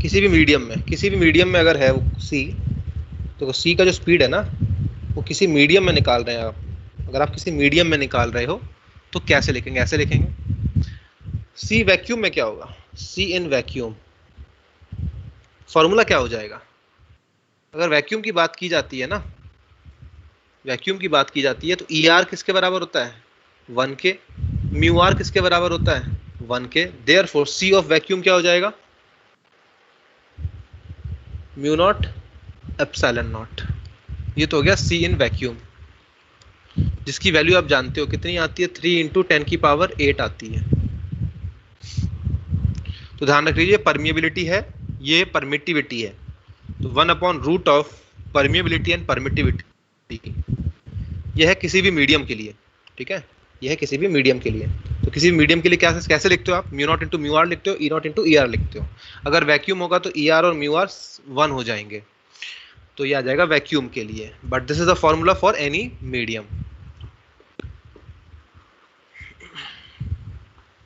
किसी भी मीडियम में अगर है वो C, तो C का जो स्पीड है ना, वो किसी मीडियम में निकाल रहे हैं आप. अगर आप किसी मीडियम में निकाल रहे हो तो कैसे लिखेंगे? ऐसे लिखेंगे. C वैक्यूम में क्या होगा? C इन वैक्यूम फॉर्मूला क्या हो जाएगा? अगर वैक्यूम की बात की जाती है ना, वैक्यूम की बात की जाती है तो ई आर किसके बराबर होता है? 1 के। म्यू आर किसके बराबर होता है? 1 के। देयरफॉर सी ऑफ वैक्यूम क्या हो जाएगा? Mu not epsilon not. ये तो हो गया सी इन वैक्यूम, जिसकी वैल्यू आप जानते हो कितनी आती है? 3 इंटू 10 की पावर 8 आती है। तो ध्यान रख लीजिए, परमिएबिलिटी है, ये परमिटिविटी है, तो 1 upon root of permeability and permittivity, यह है किसी भी मीडियम के लिए, ठीक है, यह है किसी भी मीडियम के लिए। तो किसी भी मीडियम के लिए क्या कैसे लिखते हो आप? Mu naught into mu R लिखते हो, E not into E R लिखते हो। अगर वैक्यूम होगा तो ई आर और म्यू आर 1 हो जाएंगे, तो ये आ जाएगा वैक्यूम के लिए। But this is the formula for any medium.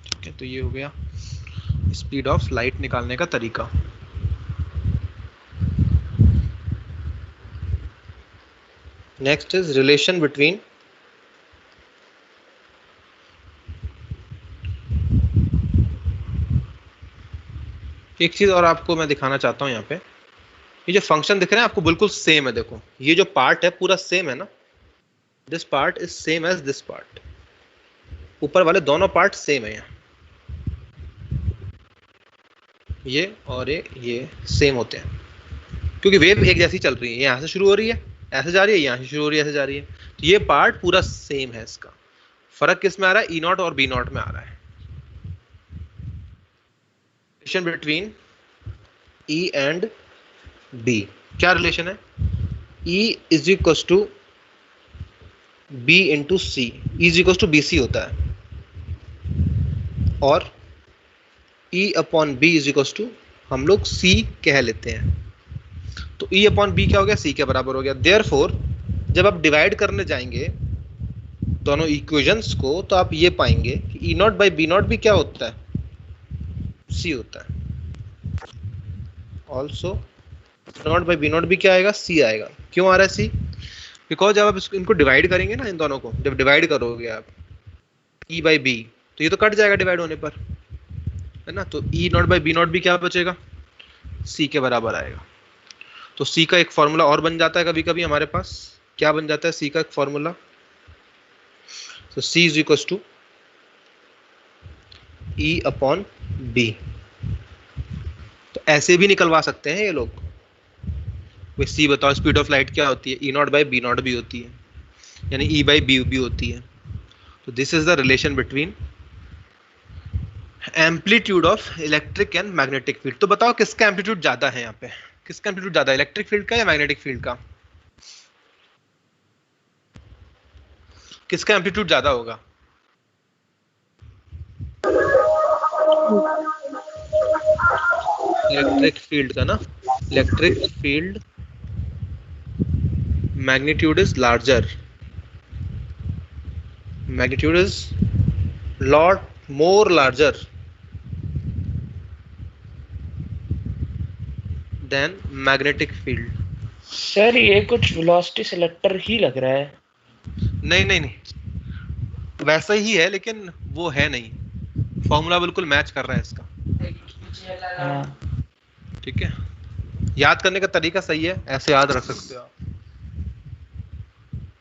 ठीक है, तो ये हो गया स्पीड ऑफ लाइट निकालने का तरीका। नेक्स्ट इज रिलेशन बिटवीन एक चीज और आपको मैं दिखाना चाहता हूं यहाँ पे, ये जो फंक्शन दिख रहे हैं आपको बिल्कुल सेम है। देखो ये जो पार्ट है पूरा सेम है ना, this part is same as this part, ऊपर वाले दोनों पार्ट सेम है यहाँ, ये और ये सेम होते हैं, क्योंकि वेव एक जैसी चल रही है, यहाँ से शुरू हो रही है ऐसे जा रही है, यहाँ से शुरू हो रही है ऐसे जा रही है, तो ये पार्ट पूरा सेम है। इसका फर्क किस में आ रहा है? ई नॉट और बी नॉट में आ रहा है। Relation between E and B, क्या रिलेशन है? E is equal to B into C, is equal to B C होता है, और E upon B is equal to हम लोग सी कह लेते हैं, तो ई अपॉन बी क्या हो गया? सी के बराबर हो गया। देयरफॉर जब आप डिवाइड करने जाएंगे दोनों इक्वेशंस को, तो आप ये पाएंगे कि E naught by B naught भी क्या होता है? सी होता है। Also naught by B naught भी क्या आएगा? सी आएगा। क्यों आ रहा है सी? बिकॉज जब आप इनको डिवाइड करेंगे ना, इन दोनों को जब डिवाइड करोगे आप ई बाई बी, तो ये तो कट जाएगा डिवाइड होने पर, है ना, तो E naught by B naught भी क्या बचेगा? सी के बराबर आएगा। तो सी का एक फॉर्मूला और बन जाता है कभी कभी हमारे पास। क्या बन जाता है सी का एक फॉर्मूला? तो C is equal to E upon B. तो ऐसे भी निकलवा सकते हैं ये लोग। वे सी बताओ स्पीड ऑफ लाइट क्या होती है? E naught by B naught भी होती है, यानी ई बाई बी भी होती है। तो this is the relation between amplitude of electric and magnetic field. तो बताओ किसका एम्पलीट्यूड ज्यादा है यहाँ पे? किसका एम्पलीट्यूड ज्यादा है, इलेक्ट्रिक फील्ड का या मैग्नेटिक फील्ड का? किसका एम्पलीट्यूड ज्यादा होगा? इलेक्ट्रिक फील्ड का ना। Electric field magnitude is larger, magnitude is lot more larger than magnetic field. Sir ये कुछ वेलोसिटी सिलेक्टर ही लग रहा है। नहीं नहीं नहीं, वैसा ही है लेकिन वो है नहीं, फॉर्मूला बिल्कुल मैच कर रहा है इसका। हाँ। ठीक है, याद करने का तरीका सही है, ऐसे याद रख सकते हो आप।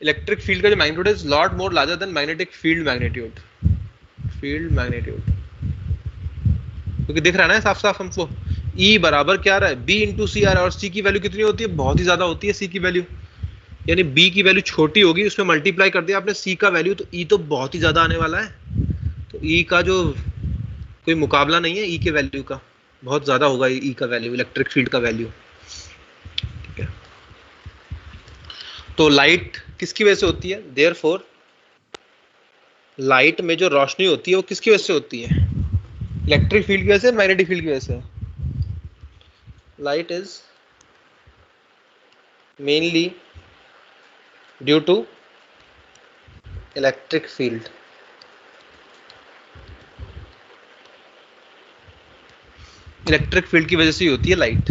इलेक्ट्रिक फील्ड का जो magnitude is lot more larger than magnetic field magnitude, field magnitude, क्योंकि दिख रहा है ना साफ साफ हमको, E बराबर क्या आ रहा है? B इंटू सी आ रहा है, और C की वैल्यू कितनी होती है? बहुत ही ज्यादा होती है C की वैल्यू, यानी B की वैल्यू छोटी होगी, उसमें मल्टीप्लाई कर दिया आपने C का वैल्यू, तो E तो बहुत ही ज्यादा आने वाला है। तो E का जो कोई मुकाबला नहीं है E के वैल्यू का, बहुत ज्यादा होगा E का वैल्यू, इलेक्ट्रिक फील्ड का वैल्यू। ठीक है, तो लाइट किसकी वजह से होती है? देयरफॉर लाइट में जो रोशनी होती है वो किसकी वजह से होती है? इलेक्ट्रिक फील्ड की वजह से, मैग्नेटिक फील्ड की वजह से? Light is mainly due to electric field. Electric field की वजह से ही होती है लाइट,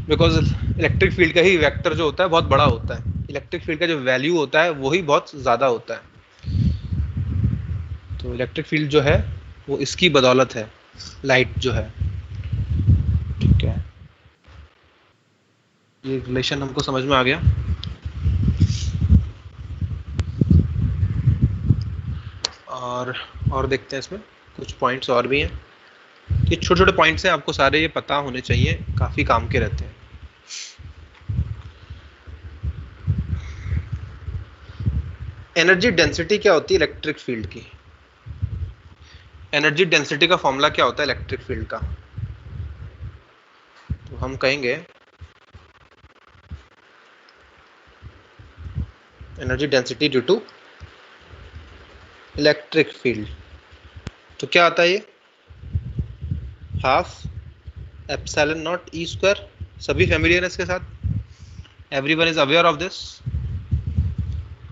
बिकॉज इलेक्ट्रिक फील्ड का ही वेक्टर जो होता है बहुत बड़ा होता है, इलेक्ट्रिक फील्ड का जो वैल्यू होता है वही बहुत ज्यादा होता है। तो इलेक्ट्रिक फील्ड जो है वो इसकी बदौलत है, लाइट जो है। ये रिलेशन हमको समझ में आ गया। और देखते हैं इसमें कुछ पॉइंट्स और भी हैं। ये छोटे छोटे पॉइंट्स हैं, आपको सारे ये पता होने चाहिए, काफी काम के रहते हैं। एनर्जी डेंसिटी क्या होती है इलेक्ट्रिक फील्ड की? एनर्जी डेंसिटी का फॉर्मूला क्या होता है इलेक्ट्रिक फील्ड का? तो हम कहेंगे energy density due to electric field. तो क्या आता है ये? Half epsilon not E square. सभी फैमिलियर है इसके साथ, everyone is aware of this.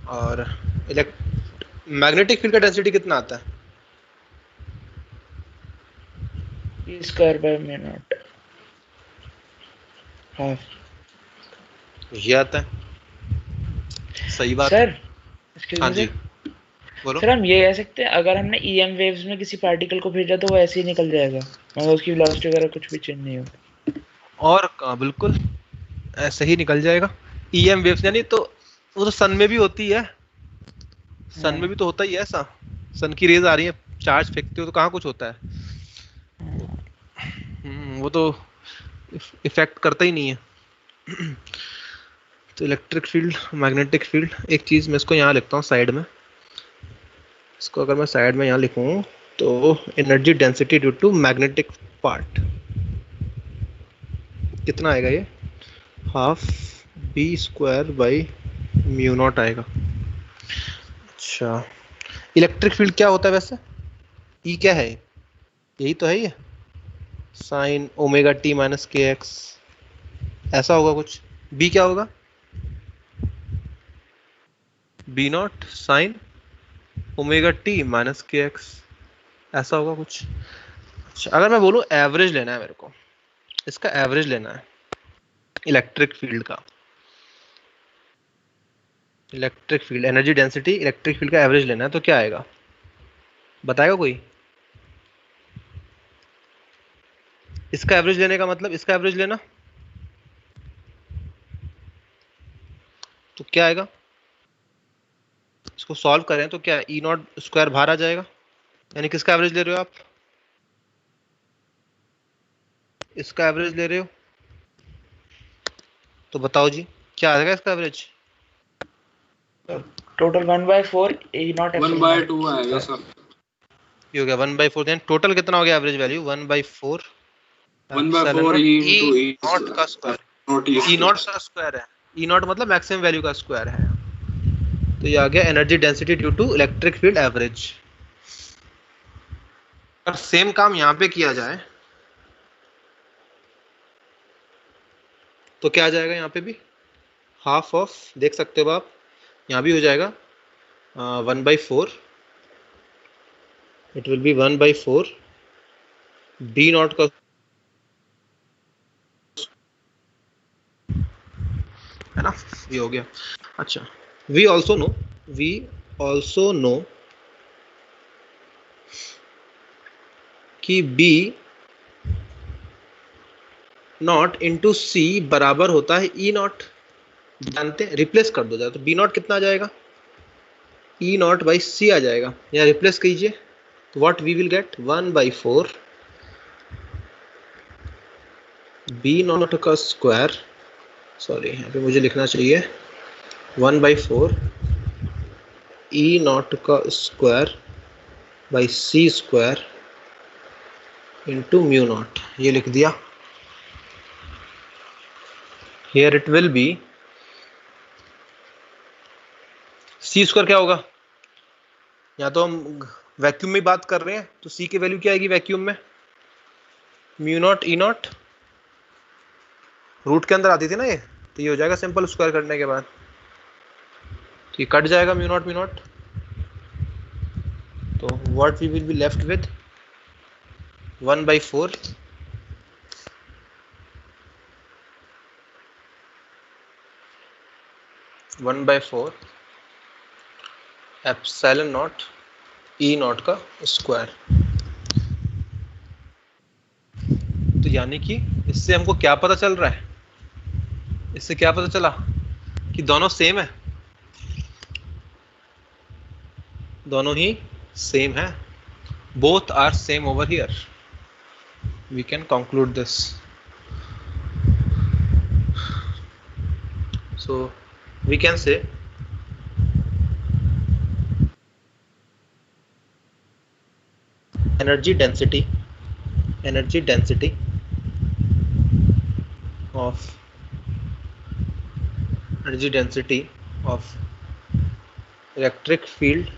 और मैग्नेटिक फील्ड का डेंसिटी कितना आता है? E square by mu not half. ये आता है, सही बात सर है। हाँ जी बोलो। सर हम ये कह सकते हैं अगर हमने ईएम वेव्स में किसी पार्टिकल को भेजा तो वो ऐसे ही निकल जाएगा, मतलब उसकी वेलोसिटी वगैरह कुछ भी चेंज नहीं होगा। और बिल्कुल ऐसे ही निकल जाएगा। ईएम वेव्स यानी तो वो तो सन में भी होती है, सन में भी तो होता ही है ऐसा। सन की रेज आ रही है, चार्ज फेंकते हो तो कहाँ कुछ होता है, वो तो इफेक्ट करता ही नहीं है। तो इलेक्ट्रिक फील्ड, मैग्नेटिक फील्ड, एक चीज मैं इसको यहाँ लिखता हूँ साइड में। इसको अगर मैं साइड में यहाँ लिखूँ तो energy density due to magnetic part कितना आएगा? ये half B square by mu naught आएगा। अच्छा, इलेक्ट्रिक फील्ड क्या होता है वैसे? ई क्या है? यही तो है ये, sine omega T minus K X, ऐसा होगा कुछ। बी क्या होगा? B naught sine omega T minus K X, ऐसा होगा कुछ। अच्छा, अगर मैं बोलूं एवरेज लेना है मेरे को, इसका एवरेज लेना है इलेक्ट्रिक फील्ड का, electric field energy density electric field का एवरेज लेना है, तो क्या आएगा? बताएगा कोई? इसका एवरेज लेने का मतलब, इसका एवरेज लेना तो क्या आएगा? इसको सॉल्व करें तो क्या ई नॉट स्क्वायर बाहर आ जाएगा, यानी किसका एवरेज ले रहे हो आप? इसका एवरेज ले रहे हो, तो बताओ जी क्या आएगा इसका एवरेज? टोटल 1/4 ए नॉट 1/2 आएगा सर। ये हो गया 1/4, देन टोटल कितना हो गया एवरेज वैल्यू? 1/4 1/4 ई नॉट का स्क्वायर। ई नॉट का स्क्वायर है, ई नॉट मतलब मैक्सिमम वैल्यू का स्क्वायर है। तो ये आ गया energy density due to electric field average. और सेम काम यहाँ पे किया जाए तो क्या आ जाएगा यहाँ पे भी? हाफ ऑफ, देख सकते हो आप, यहाँ भी हो जाएगा 1/4, it will be 1/4 D not का, है ना, ये हो गया। अच्छा, वी ऑल्सो नो कि बी नॉट इंटू सी बराबर होता है ई नॉट। जानते हैं, रिप्लेस कर दो जाए तो बी नॉट कितना आ जाएगा? ई नॉट बाई सी आ जाएगा, या रिप्लेस कीजिए तो what we will get? 1/4 B not का स्क्वायर, सॉरी यहाँ पे मुझे लिखना चाहिए 1/4 ई नॉट का square by C square into mu not, ये लिख दिया। Here it will be C square क्या होगा? यहाँ तो हम वैक्यूम में बात कर रहे हैं, तो सी की वैल्यू क्या आएगी वैक्यूम में? Mu naught E naught, root के अंदर आती थी ना ये, तो ये हो जाएगा सिंपल स्क्वायर करने के बाद, तो ये कट जाएगा म्यू नॉट, तो what we will be left with 1/4 epsilon not E not का स्क्वायर। तो यानी कि इससे हमको क्या पता चल रहा है? इससे क्या पता चला कि दोनों सेम है, दोनों ही सेम है, both are same over here. We can conclude this. So we can say energy density of electric field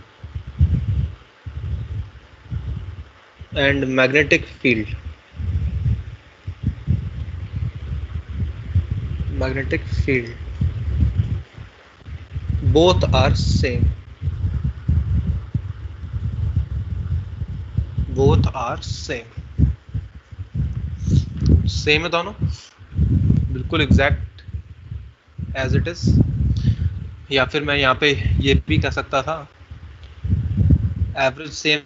and magnetic field both are same, same है दोनों, बिल्कुल एग्जैक्ट एज इट इज। या फिर मैं यहाँ पे ये भी कह सकता था एवरेज सेम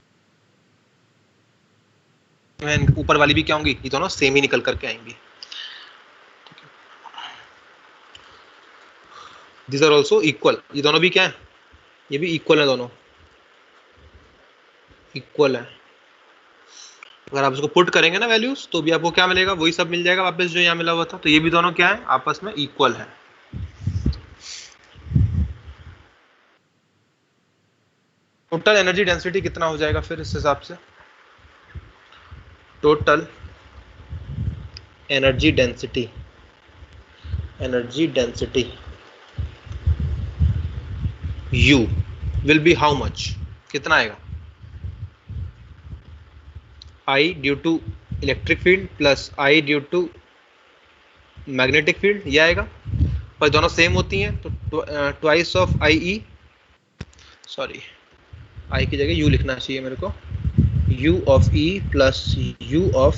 है, ऊपर वाली भी क्या होंगी, ये दोनों सेम ही निकल करके आएंगी। These are also equal, ये दोनों भी क्या है, ये भी इक्वल है, दोनों इक्वल है। अगर आप इसको पुट करेंगे ना वैल्यूज, तो भी आपको क्या मिलेगा, वही सब मिल जाएगा वापस जो यहाँ मिला हुआ था। तो ये भी दोनों क्या है, आपस में इक्वल है। टोटल एनर्जी डेंसिटी कितना हो जाएगा फिर इस हिसाब से, total energy density U will be how much, कितना आएगा, I due to electric field plus I due to magnetic field, ये आएगा। पर दोनों सेम होती हैं तो twice of IE, sorry I की जगह U लिखना चाहिए मेरे को, U of E plus U of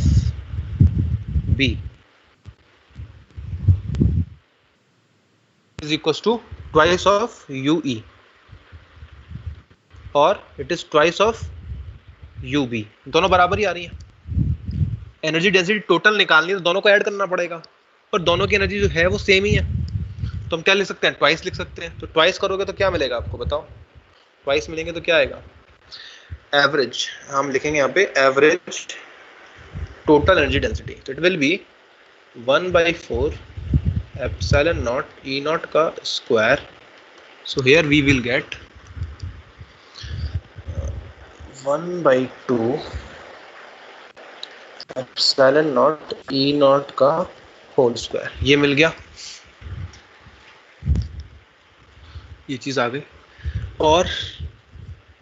B is equals to twice of UE और it is twice of UB, दोनों बराबर ही आ रही हैं। एनर्जी डेंसिटी टोटल निकालनी है तो दोनों को ऐड करना पड़ेगा, पर दोनों की एनर्जी जो है वो सेम ही है, तो हम क्या लिख सकते हैं, ट्वाइस लिख सकते हैं। तो ट्वाइस करोगे तो क्या मिलेगा आपको बताओ, ट्वाइस मिलेंगे तो क्या आएगा, एवरेज, हम लिखेंगे यहाँ पे एवरेज टोटल एनर्जी डेंसिटी, तो it will be 1/4 epsilon not E not का square. So here we will get 1/2 epsilon not E not का होल स्क्वायर, ये मिल गया, ये चीज आ गई। और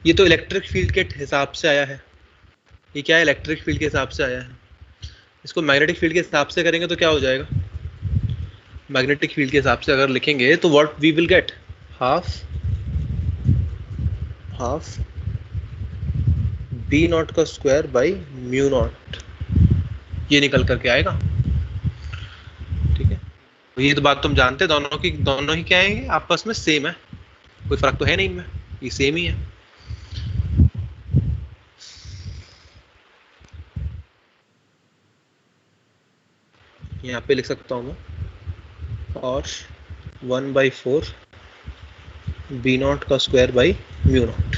ये तो इलेक्ट्रिक फील्ड के हिसाब से आया है, ये क्या है, इलेक्ट्रिक फील्ड के हिसाब से आया है। इसको मैग्नेटिक फील्ड के हिसाब से करेंगे तो क्या हो जाएगा, मैग्नेटिक फील्ड के हिसाब से अगर लिखेंगे तो what we will get, half B not का स्क्वायर बाई म्यू नॉट, ये निकल करके आएगा। ठीक है, तो ये तो बात तुम जानते हैं, दोनों ही क्या है, आपस में सेम है, कोई फर्क तो है नहीं इनमें, ये सेम ही है। यहाँ पे लिख सकता हूँ मैं, और 1/4 B नॉट का square by mu not.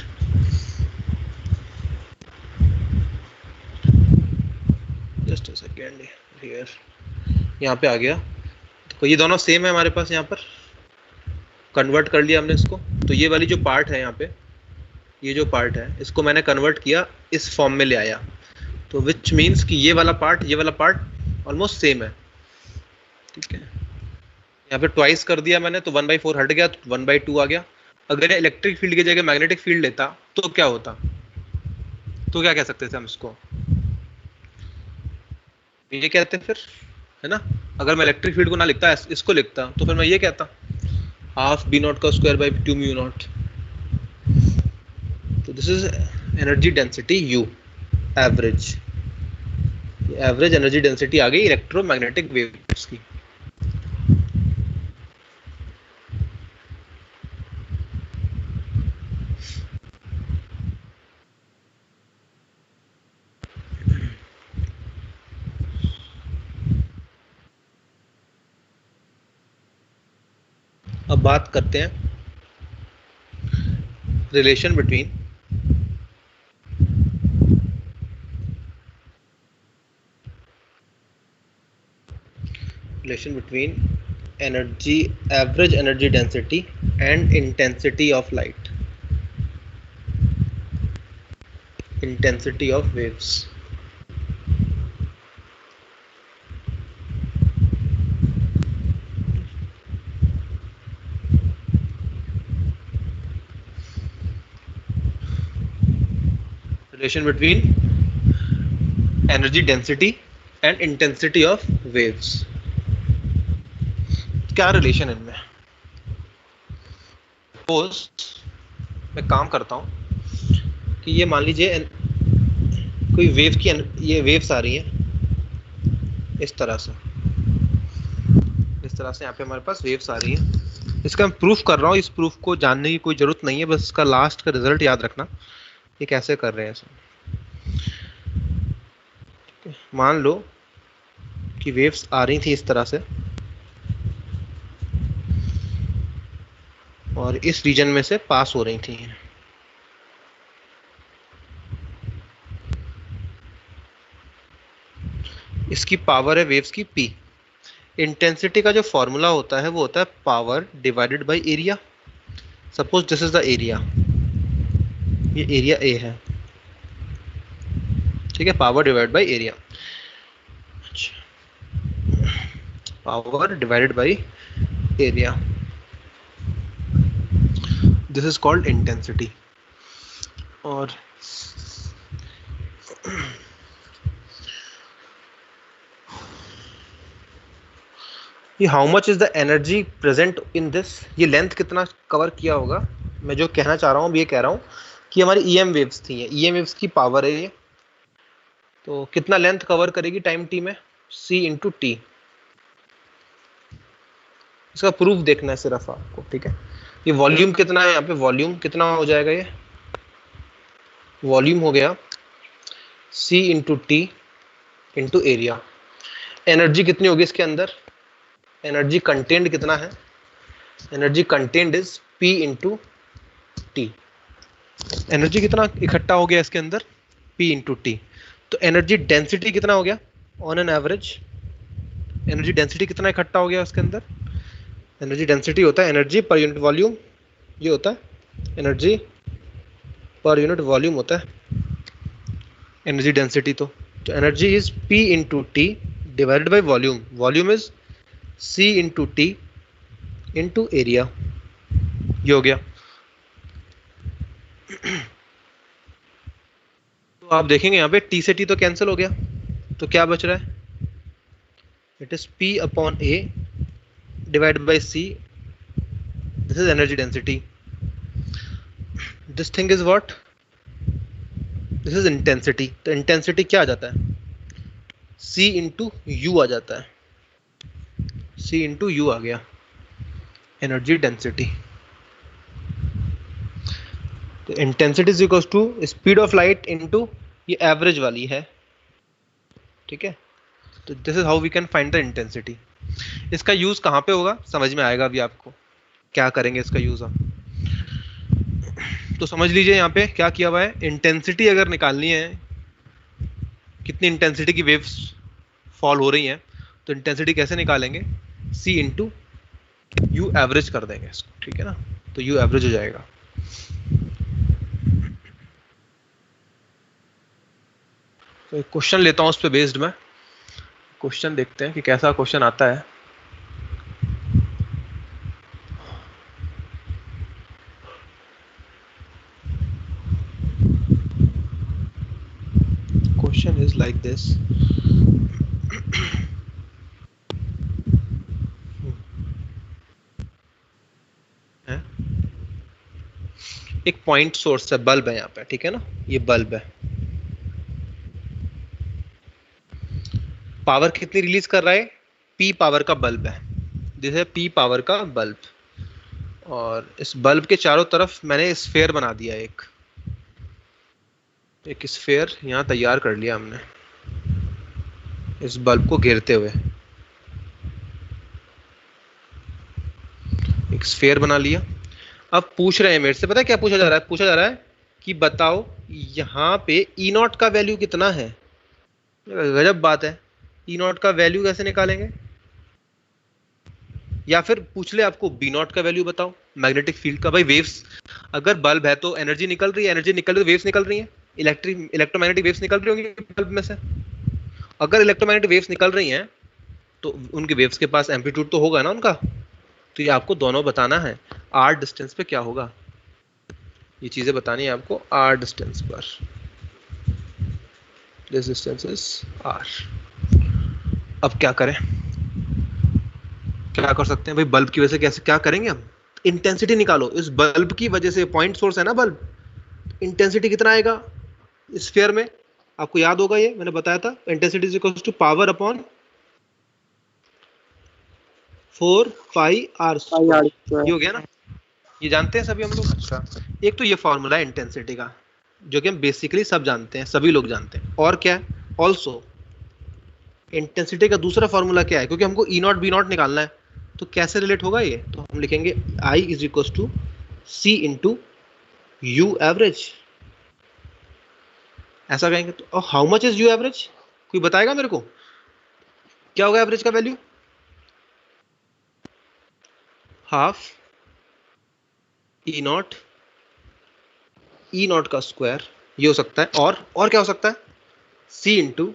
Just a second here, यहाँ पे आ गया, तो ये दोनों सेम है हमारे पास, यहाँ पर कन्वर्ट कर लिया हमने इसको। तो ये वाली जो पार्ट है यहाँ पे, ये जो पार्ट है इसको मैंने कन्वर्ट किया, इस फॉर्म में ले आया, तो विच मीन्स कि ये वाला पार्ट ऑलमोस्ट सेम है। ठीक है, यहाँ पे ट्वाइस कर दिया मैंने, तो 1/4 हट गया, तो 1/2 आ गया। अगर इलेक्ट्रिक फील्ड की जगह मैग्नेटिक फील्ड लेता तो क्या होता, तो क्या कह सकते थे हम इसको, ये कहते फिर, है ना, अगर मैं इलेक्ट्रिक फील्ड को ना लिखता, इसको लिखता, तो फिर मैं ये कहता हाफ B नॉट का स्क्वायर बाई 2 म्यू नॉट। तो this is energy density U, average energy density आ गई इलेक्ट्रोमैग्नेटिक वेव्स की। अब बात करते हैं relation between energy, average energy density and intensity of light, intensity of waves. Relation between energy density and intensity of waves. क्या relation इनमें? Suppose मैं काम करता हूं कि ये मान लीजिए कोई वेव की, ये वेव्स आ रही हैं इस तरह से यहाँ पे हमारे पास वेव्स आ रही हैं। इसका मैं प्रूफ कर रहा हूँ, इस प्रूफ को जानने की कोई जरूरत नहीं है, बस इसका लास्ट का रिजल्ट याद रखना ये कैसे कर रहे हैं इसे। मान लो कि वेव्स आ रही थी इस तरह से और इस रीजन में से पास हो रही थी। इसकी पावर है वेव्स की P। इंटेंसिटी का जो फॉर्मूला होता है वो होता है power divided by area. Suppose this is the area, ये एरिया A है, ठीक है, power divided by area. Power divided by area, this is called intensity. और ये how much is the energy present in this, ये length कितना cover किया होगा। मैं जो कहना चाह रहा हूँ ये कह रहा हूँ कि हमारी EM वेव्स थी, EM वेव्स की पावर है ये, तो कितना लेंथ कवर करेगी टाइम t में, c इंटू टी। इसका प्रूफ देखना है सिर्फ आपको, ठीक है। ये वॉल्यूम कितना है, यहाँ पे वॉल्यूम कितना हो जाएगा, ये वॉल्यूम हो गया c into T into area. Energy कितनी होगी इसके अंदर, एनर्जी कंटेंट कितना है, energy content is P into T. Energy कितना इकट्ठा हो गया इसके अंदर, P इंटू टी। तो एनर्जी डेंसिटी कितना हो गया on an average, energy density कितना इकट्ठा हो गया उसके अंदर। एनर्जी डेंसिटी होता है एनर्जी पर यूनिट वॉल्यूम, ये होता है एनर्जी पर यूनिट वॉल्यूम होता है एनर्जी डेंसिटी। तो energy is P into T divided by volume, volume is C into T into area, ये हो गया। तो आप देखेंगे यहाँ पे T से T तो कैंसिल हो गया, तो क्या बच रहा है, it is P upon A divide by C, this is energy density, this thing is what, this is intensity. तो इंटेंसिटी क्या आ जाता है, C इंटू U आ जाता है, C इंटू U आ गया एनर्जी डेंसिटी। तो intensity is equal to speed of light into ये एवरेज वाली है, ठीक है। तो this is how we can find the intensity. इसका यूज कहाँ पे होगा समझ में आएगा अभी आपको, क्या करेंगे इसका यूज हम। तो समझ लीजिए यहाँ पे क्या किया हुआ है, इंटेंसिटी अगर निकालनी है, कितनी इंटेंसिटी की वेव्स फॉल हो रही हैं, तो इंटेंसिटी कैसे निकालेंगे, C इंटू U एवरेज कर देंगे इसको, ठीक है ना। तो U एवरेज हो जाएगा। तो एक क्वेश्चन लेता हूँ उस पर बेस्ड में, क्वेश्चन देखते हैं कि कैसा क्वेश्चन आता है। क्वेश्चन इज लाइक दिस, एक पॉइंट सोर्स है, बल्ब है यहाँ पे, ठीक है ना, ये बल्ब है। पावर कितनी रिलीज कर रहा है, P पावर का बल्ब है, जैसे P पावर का बल्ब। और इस बल्ब के चारों तरफ मैंने स्फेयर बना दिया, एक स्फेयर यहाँ तैयार कर लिया हमने इस बल्ब को घेरते हुए। एक स्फीयर बना लिया। अब पूछ रहे हैं मेरे से, पता है क्या पूछा जा रहा है? पूछा जा रहा है कि बताओ यहाँ पे ई नॉट का वैल्यू कितना है। गजब बात है, ई नॉट का वैल्यू कैसे निकालेंगे? या फिर पूछ ले आपको बी नॉट का वैल्यू बताओ मैग्नेटिक फील्ड का। भाई वेव्स, अगर बल्ब है तो एनर्जी निकल रही है, एनर्जी निकल रही है, वेव्स निकल रही हैं, इलेक्ट्रोमैग्नेटिक वेव्स निकल रही होंगी बल्ब में से। अगर इलेक्ट्रोमैग्नेटिक वेव्स निकल रही हैं तो उनके वेव्स के पास एम्पलीट्यूड तो होगा ना उनका। तो ये आपको दोनों बताना है, आर डिस्टेंस पे क्या होगा, ये चीजें बतानी है आपको आर डिस्टेंस पर। This distance is R. अब क्या करें, क्या कर सकते हैं भाई? बल्ब की वजह से कैसे क्या करेंगे हम? इंटेंसिटी निकालो। इस बल्ब की वजह से, पॉइंट सोर्स है ना बल्ब, इंटेंसिटी कितना आएगा स्फीयर में? आपको याद होगा, ये मैंने बताया था, intensity is equal to power upon 4 pi R square. ये हो गया ना, ये जानते हैं सभी हम लोग। अच्छा, एक तो ये फॉर्मूला है इंटेंसिटी का, जो कि हम बेसिकली सब जानते हैं, सभी लोग जानते हैं। और क्या है ऑल्सो, इंटेंसिटी का दूसरा फॉर्मूला क्या है? क्योंकि हमको ई नॉट बी नॉट निकालना है, तो कैसे रिलेट होगा ये? तो हम लिखेंगे I is equal to C into U average, ऐसा कहेंगे। तो how much is U average? कोई बताएगा मेरे को क्या होगा एवरेज का वैल्यू? हाफ ई नॉट का स्क्वायर, ये हो सकता है। और क्या हो सकता है? C into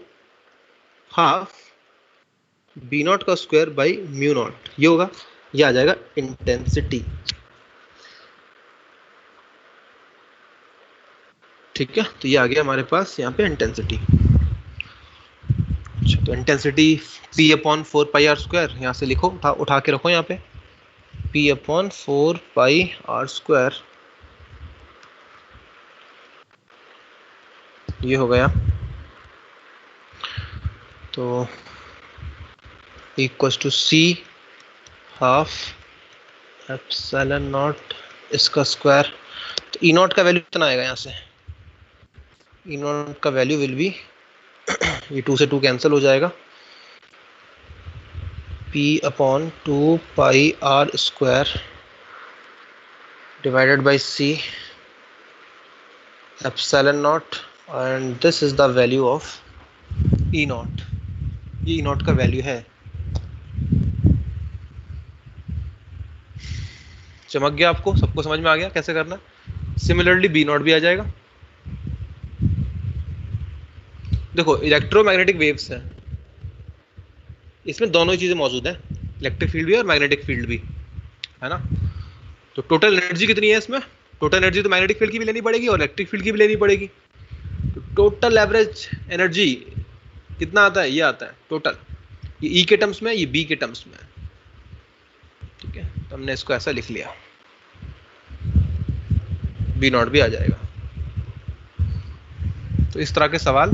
half B not का स्क्वायर बाई म्यू नॉट, ये होगा, ये आ जाएगा इंटेंसिटी। ठीक है, तो ये आ गया हमारे पास यहाँ पे इंटेंसिटी। अच्छा, तो intensity P upon 4 pi R square, यहाँ से लिखो, उठा के रखो यहाँ पे, P upon 4 pi R square, ये हो गया। तो equals to C half epsilon naught इसका स्क्वायर। तो ई नॉट का वैल्यू कितना आएगा यहाँ से? ई नॉट का वैल्यू विल बी, ये 2 से 2 कैंसिल हो जाएगा, P upon 2 pi R square divided by C epsilon not, and this is the value of E not. ये ई नॉट का वैल्यू है। चमक गया आपको? सबको समझ में आ गया कैसे करना? सिमिलरली बी नॉट भी आ जाएगा। देखो, इलेक्ट्रोमैग्नेटिक वेव्स है, इसमें दोनों ही चीजें मौजूद हैं, इलेक्ट्रिक फील्ड भी और मैग्नेटिक फील्ड भी, है ना। तो टोटल एनर्जी कितनी है इसमें? टोटल एनर्जी तो मैग्नेटिक फील्ड की भी लेनी पड़ेगी और इलेक्ट्रिक फील्ड की भी लेनी पड़ेगी। तो टोटल एवरेज एनर्जी कितना आता है? ये आता है टोटल, ये ई के टर्म्स में, ये बी के टर्म्स में। ठीक है, तो हमने इसको ऐसा लिख लिया, बी नॉट भी आ जाएगा। तो इस तरह के सवाल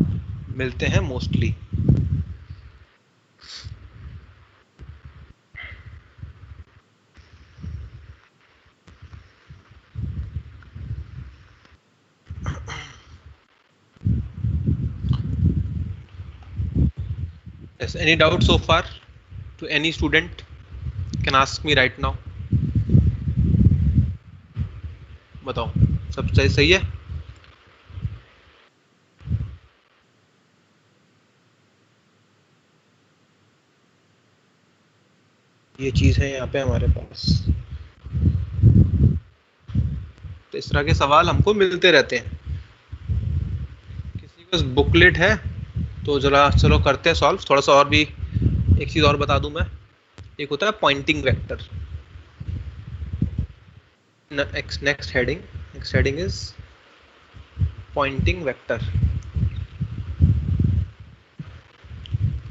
मिलते हैं mostly. Yes, any doubt so far to any student can ask me right now. बताओ, सब सही है? ये चीज है यहाँ पे हमारे पास। तो इस तरह के सवाल हमको मिलते रहते हैं। किसी के बुकलेट है तो जरा चलो करते हैं सॉल्व। थोड़ा सा और भी एक चीज और बता दूं मैं, एक होता है Poynting vector. Next heading is Poynting vector.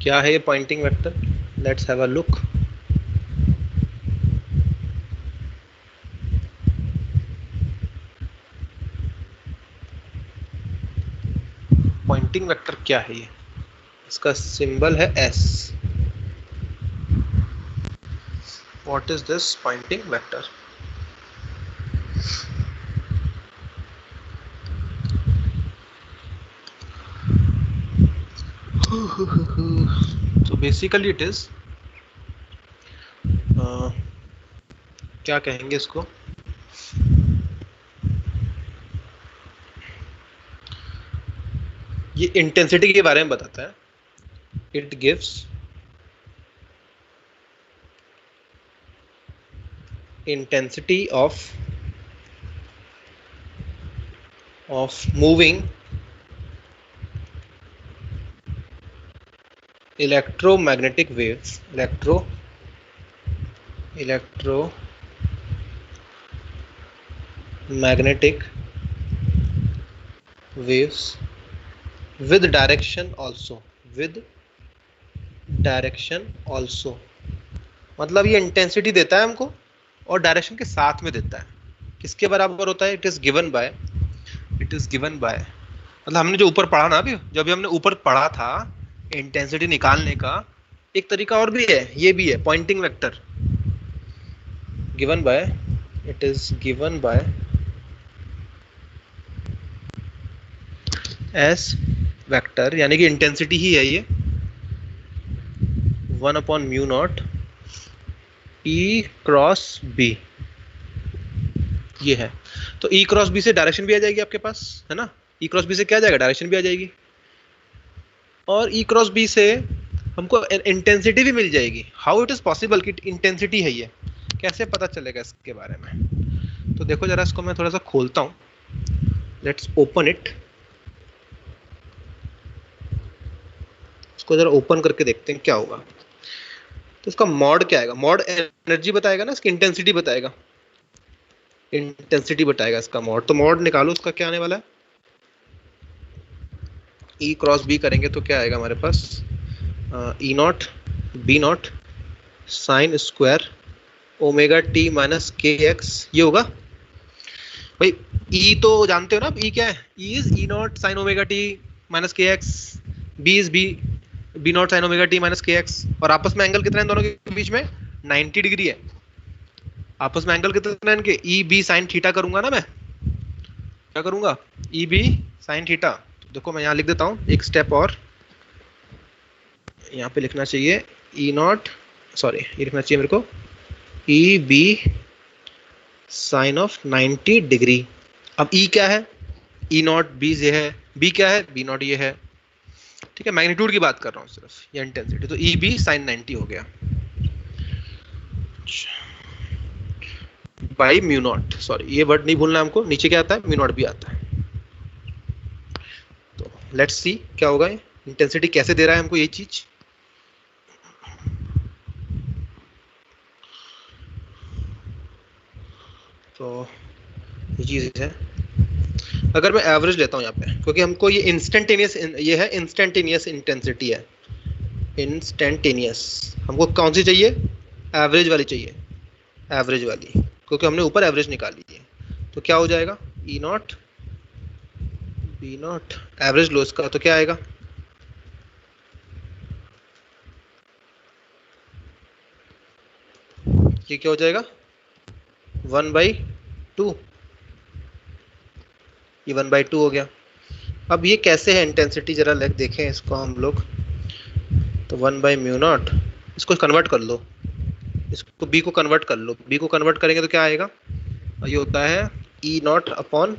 क्या है ये Poynting vector? Let's have a look. Poynting vector क्या है? ये इसका सिंबल है S। What is this Poynting vector? So basically it is क्या कहेंगे इसको, ये इंटेंसिटी के बारे में बताता है. It gives intensity of moving electromagnetic waves, electromagnetic waves with direction also, मतलब ये इंटेंसिटी देता है हमको और डायरेक्शन के साथ में देता है. किसके बराबर होता है? इट इज गिवन बाय मतलब हमने जो ऊपर पढ़ा ना, अभी जब भी हमने ऊपर पढ़ा था इंटेंसिटी निकालने का एक तरीका और भी है, ये भी है Poynting vector. It is given by S vector, यानी कि इंटेंसिटी ही है ये 1/μ0 E क्रॉस B, ये है. तो E क्रॉस B से डायरेक्शन भी आ जाएगी आपके पास, है ना. E क्रॉस B से क्या आ जाएगा? डायरेक्शन भी आ जाएगी. और E क्रॉस B से हमको इंटेंसिटी भी मिल जाएगी. हाउ इट इज पॉसिबल कि इंटेंसिटी है ये, कैसे पता चलेगा इसके बारे में? तो देखो जरा, इसको मैं थोड़ा सा खोलता हूँ. Let's open it. इसको जरा ओपन करके देखते हैं क्या होगा. तो इसका मॉड क्या आएगा? मॉड एनर्जी बताएगा ना, इसकी इंटेंसिटी बताएगा. इसका मॉड. तो मॉड निकालो, उसका क्या आने वाला है? E क्रॉस B करेंगे तो क्या आएगा हमारे पास? E0 B0 sine square omega T minus K x, ये होगा भाई. E तो जानते हो ना, E क्या है? E is E0 sine omega T minus K X, B is B0 sine omega T minus K X. और आपस में एंगल कितना है इन दोनों के बीच में? 90 डिग्री है. आपस में एंगल कितना है इनके? ई बी साइन थीटा करूंगा ना मैं. क्या करूंगा? E B sine theta. तो देखो मैं यहाँ लिख देता हूँ एक स्टेप और. यहाँ पे लिखना चाहिए E0, सॉरी ये लिखना चाहिए मेरे को E B sine of 90 degree. अब E क्या है? E0 B ये है, B क्या है? B0 ये है. ठीक है, मैग्नीट्यूड की बात कर रहा हूँ सिर्फ, ये इंटेंसिटी. तो ई बी साइन 90 हो गया बाई म्यू नॉट. सॉरी ये वर्ड नहीं भूलना हमको, नीचे क्या आता है? म्यू नॉट भी आता है. तो लेट्स सी क्या होगा. इंटेंसिटी कैसे दे रहा है हमको ये चीज. तो ये चीज है. अगर मैं एवरेज लेता हूँ यहाँ पे, क्योंकि हमको ये इंस्टेंटेनियस, ये है इंस्टेंटेनियस इंटेंसिटी है. इंस्टेंटेनियस हमको कौन सी चाहिए? एवरेज वाली चाहिए. एवरेज वाली, क्योंकि हमने ऊपर एवरेज निकाली है. तो क्या हो जाएगा? E0 B0 एवरेज लो इसका, तो क्या आएगा? ये क्या हो जाएगा? 1/2. ये 1/2 हो गया. अब ये कैसे है इंटेंसिटी, जरा देखें इसको हम लोग. तो 1/μ0, इसको कन्वर्ट कर लो, इसको B को कन्वर्ट कर लो. B को कन्वर्ट करेंगे तो क्या आएगा? ये होता है E0 अपॉन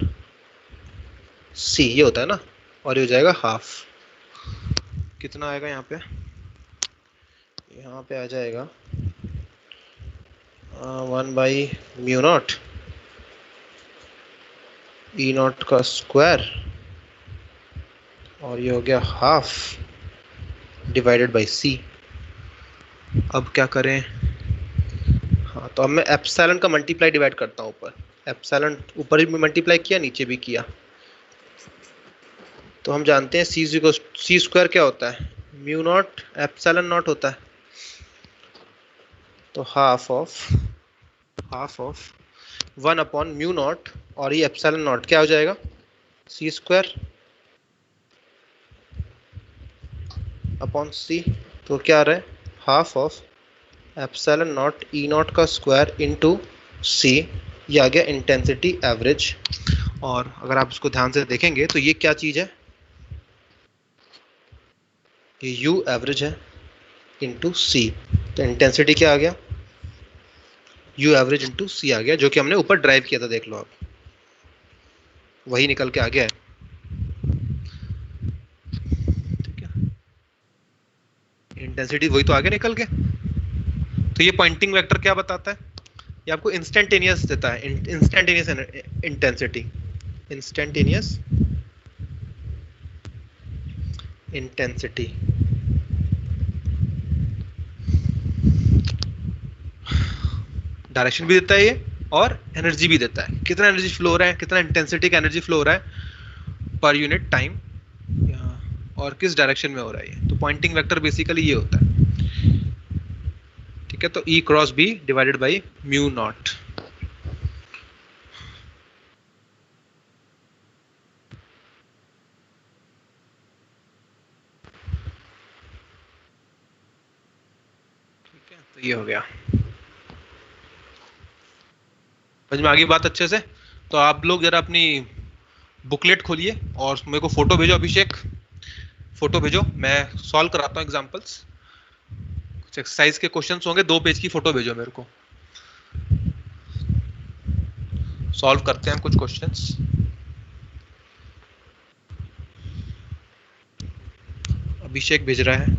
C, ये होता है ना. और ये हो जाएगा हाफ. कितना आएगा यहाँ पे? यहाँ पे आ जाएगा 1/μ0 E0 का स्क्वायर, और ये हो गया हाफ डिवाइडेड बाई C. अब क्या करें? हाँ, तो अब मैं एप्सिलॉन का मल्टीप्लाई डिवाइड करता हूँ ऊपर. एप्सिलॉन ऊपर भी मल्टीप्लाई किया, नीचे भी किया. तो हम जानते हैं C स्क्वायर क्या होता है? म्यू नॉट एप्सिलॉन नॉट होता है. तो हाफ ऑफ 1/μ0, और ये एप्सिलॉन नॉट क्या हो जाएगा? C square upon C. तो क्या आ रहा है? Half of epsilon not E0 का स्क्वायर इनटू C. ये आ गया इंटेंसिटी एवरेज. और अगर आप इसको ध्यान से देखेंगे तो ये क्या चीज है? ये U एवरेज है इनटू C. तो इंटेंसिटी क्या आ गया? यू एवरेज इंटू सी आ गया, जो कि हमने ऊपर ड्राइव किया था, देख लो आप, वही निकल के आ गया है। ठीक है, इंटेंसिटी वही तो आगे निकल के। तो ये पॉइंटिंग वेक्टर क्या बताता है? ये आपको इंस्टेंटेनियस देता है, instantaneous intensity, instantaneous intensity. Direction भी देता है ये, और एनर्जी भी देता है, कितना एनर्जी फ्लो हो रहा है, कितना इंटेंसिटी का एनर्जी फ्लो हो रहा है पर यूनिट टाइम, और किस डायरेक्शन में हो रहा है ये। तो पॉइंटिंग वेक्टर बेसिकली ये होता है। ठीक है, तो E cross B divided by mu not. ठीक है, तो ये हो गया। समझ में आ गई बात अच्छे से? तो आप लोग जरा अपनी बुकलेट खोलिए और मेरे को फोटो भेजो। अभिषेक, फोटो भेजो, मैं सॉल्व कराता हूँ एग्जांपल्स। कुछ एक्सरसाइज के क्वेश्चंस होंगे, 2 पेज की फोटो भेजो मेरे को, सॉल्व करते हैं हम कुछ क्वेश्चंस। अभिषेक भेज रहा है।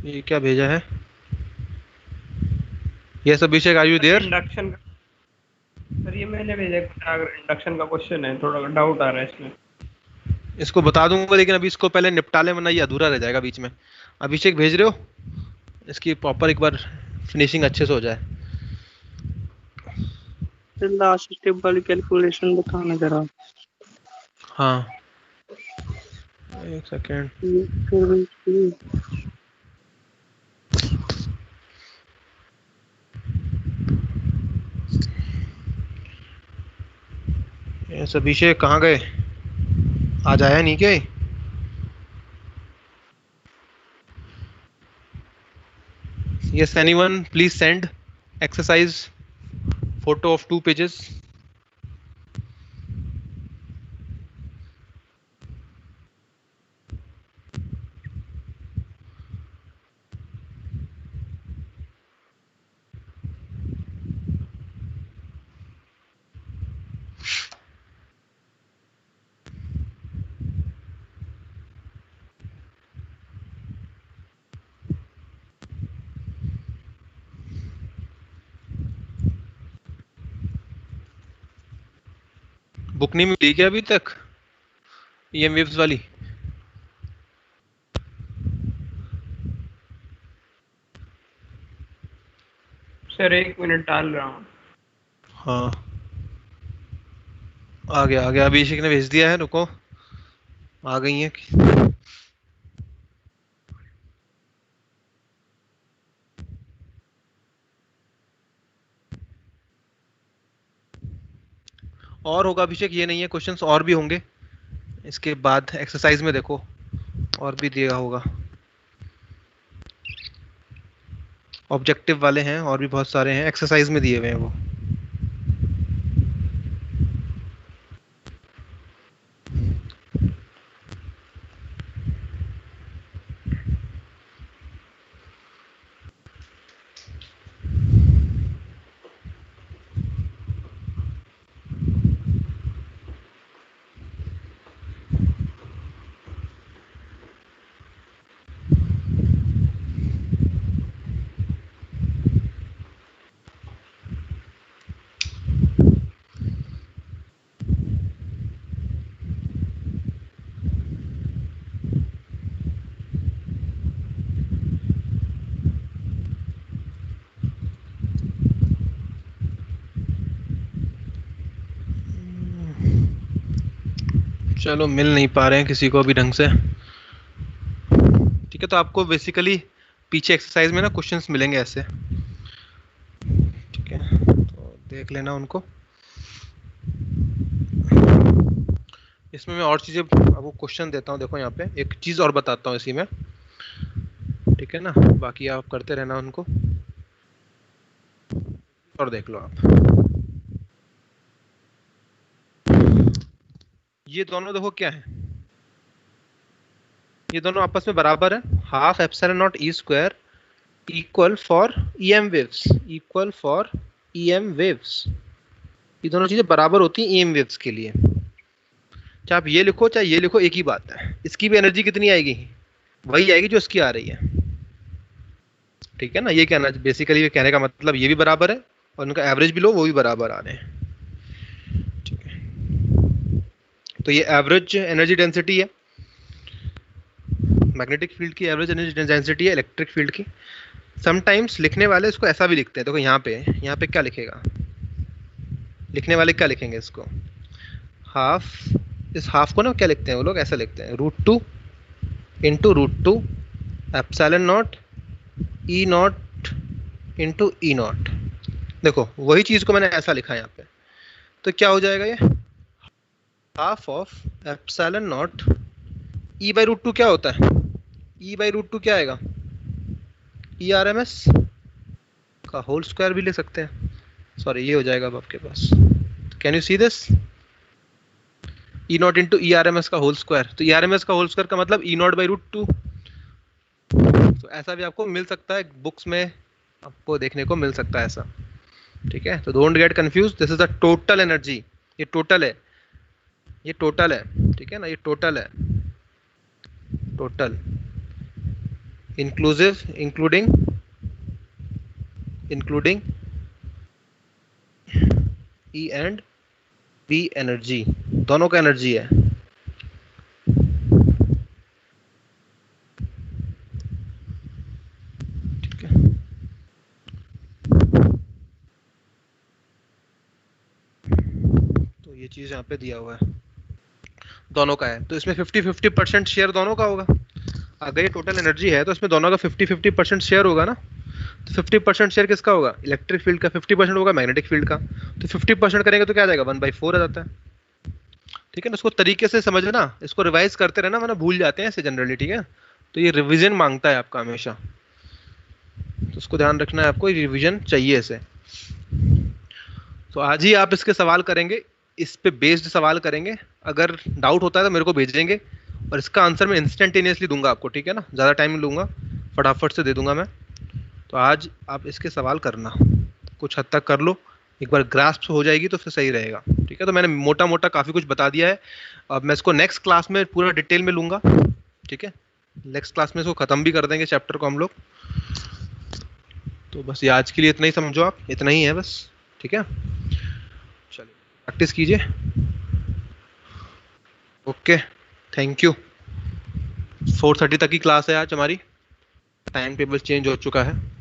ये क्या भेजा है? Yes Abhishek, are you there? Induction का सर, ये मैंने भेजा। इंडक्शन का क्वेश्चन है, थोड़ा डाउट आ रहा है इसमें। इसको बता दूंगा, लेकिन अभी इसको पहले निपटा ले, वरना ये अधूरा रह जाएगा बीच में। अभिषेक भेज रहे हो? इसकी प्रॉपर एक बार फिनिशिंग अच्छे से हो जाए। लास्ट स्टेप वाली कैलकुलेशन बताना जरा। हाँ, एक सेकेंड। यस अभिषेक, कहाँ गए? आज आया नहीं क्या? Yes, anyone please send exercise photo of 2 pages. Book नहीं मिली क्या अभी तक EM वेव्स वाली? सर 1 मिनट डाल रहा हूँ। हाँ, आ गया अभिषेक ने भेज दिया है, रुको, आ गई है। और होगा अभिषेक, ये नहीं है, क्वेश्चंस और भी होंगे इसके बाद। एक्सरसाइज में देखो और भी दिया होगा, ऑब्जेक्टिव वाले हैं और भी बहुत सारे हैं, एक्सरसाइज में दिए हुए हैं वो। चलो मिल नहीं पा रहे हैं किसी को अभी ढंग से। ठीक है, तो आपको बेसिकली पीछे एक्सरसाइज में ना क्वेश्चंस मिलेंगे ऐसे। ठीक है, तो देख लेना उनको। इसमें मैं और चीज़ें आपको क्वेश्चन देता हूँ। देखो यहाँ पे एक चीज़ और बताता हूँ इसी में। ठीक है ना, बाकी आप करते रहना उनको और देख लो आप। ये दोनों देखो क्या है, ये दोनों आपस में बराबर है। Half epsilon not E square equal for EM waves, equal for EM waves. ये दोनों चीजें बराबर होती हैं ईएम वेव्स के लिए। चाहे आप ये लिखो चाहे ये लिखो, एक ही बात है। इसकी भी एनर्जी कितनी आएगी, वही आएगी जो इसकी आ रही है। ठीक है ना, ये कहना बेसिकली ये कहने का मतलब ये भी बराबर है और उनका एवरेज भी लो, वो भी बराबर आ रहे हैं। ठीक है, तो ये एवरेज एनर्जी डेंसिटी है, मैग्नेटिक फील्ड की एवरेज एनर्जी डेंसिटी है इलेक्ट्रिक फील्ड की। समटाइम्स लिखने वाले इसको ऐसा भी लिखते हैं। देखो यहाँ पे क्या लिखेगा, लिखने वाले क्या लिखेंगे इसको, हाफ, इस हाफ को ना क्या लिखते हैं वो लोग, ऐसा लिखते हैं √2 into √2 epsilon not E not into E not. देखो वही चीज़ को मैंने ऐसा लिखा है यहाँ पे, तो क्या हो जाएगा ये, half of epsilon not E by √2 क्या होता है, ई बाई √2 क्या आएगा, ई आर एम एस का होल स्क्वायर भी ले सकते हैं। सॉरी ये हो जाएगा अब आपके पास, can you see this, E not into E R M S का होल स्क्वायर। तो ई आर एम एस का होल स्क्वायर का मतलब ई नॉट बाई √2। तो ऐसा भी आपको मिल सकता है बुक्स में, आपको देखने को मिल सकता है ऐसा। ठीक है, तो don't get confuse, this is the total energy. ये टोटल है, ये टोटल है। ठीक है ना, ये टोटल है, total inclusive including E and B energy, दोनों का एनर्जी है। ठीक है, तो ये चीज यहाँ पे दिया हुआ है, दोनों का है। तो इसमें 50-50% शेयर दोनों का होगा। अगर ये टोटल एनर्जी है तो इसमें दोनों का 50-50% शेयर होगा ना। तो 50% शेयर किसका होगा, इलेक्ट्रिक फील्ड का, 50% होगा मैग्नेटिक फील्ड का। तो 50% करेंगे तो क्या आ जाएगा, 1/4 आ जाता है। ठीक है ना, इसको तरीके से समझना, इसको रिवाइज करते रहना, वरना भूल जाते हैं ऐसे जनरली। ठीक है, तो ये रिवीजन मांगता है आपका हमेशा, तो उसको ध्यान रखना है आपको, रिवीजन चाहिए इसे। तो आज ही आप इसके सवाल करेंगे, इस पे बेस्ड सवाल करेंगे। अगर डाउट होता है तो मेरे को भेजेंगे और इसका आंसर मैं इंस्टेंटेनियसली दूंगा आपको। ठीक है ना, ज़्यादा टाइम नहीं लूँगा, फटाफट से दे दूंगा मैं। तो आज आप इसके सवाल करना, कुछ हद तक कर लो, एक बार ग्रास्प हो जाएगी तो फिर सही रहेगा। ठीक है, तो मैंने मोटा मोटा काफ़ी कुछ बता दिया है। अब मैं इसको नेक्स्ट क्लास में पूरा डिटेल में लूँगा। ठीक है, नेक्स्ट क्लास में इसको ख़त्म भी कर देंगे चैप्टर को हम लोग। तो बस ये आज के लिए इतना ही समझो आप, इतना ही है बस। ठीक है, चलिए प्रैक्टिस कीजिए। Okay, thank you. 4:30 तक की क्लास है आज हमारी, टाइम टेबल चेंज हो चुका है।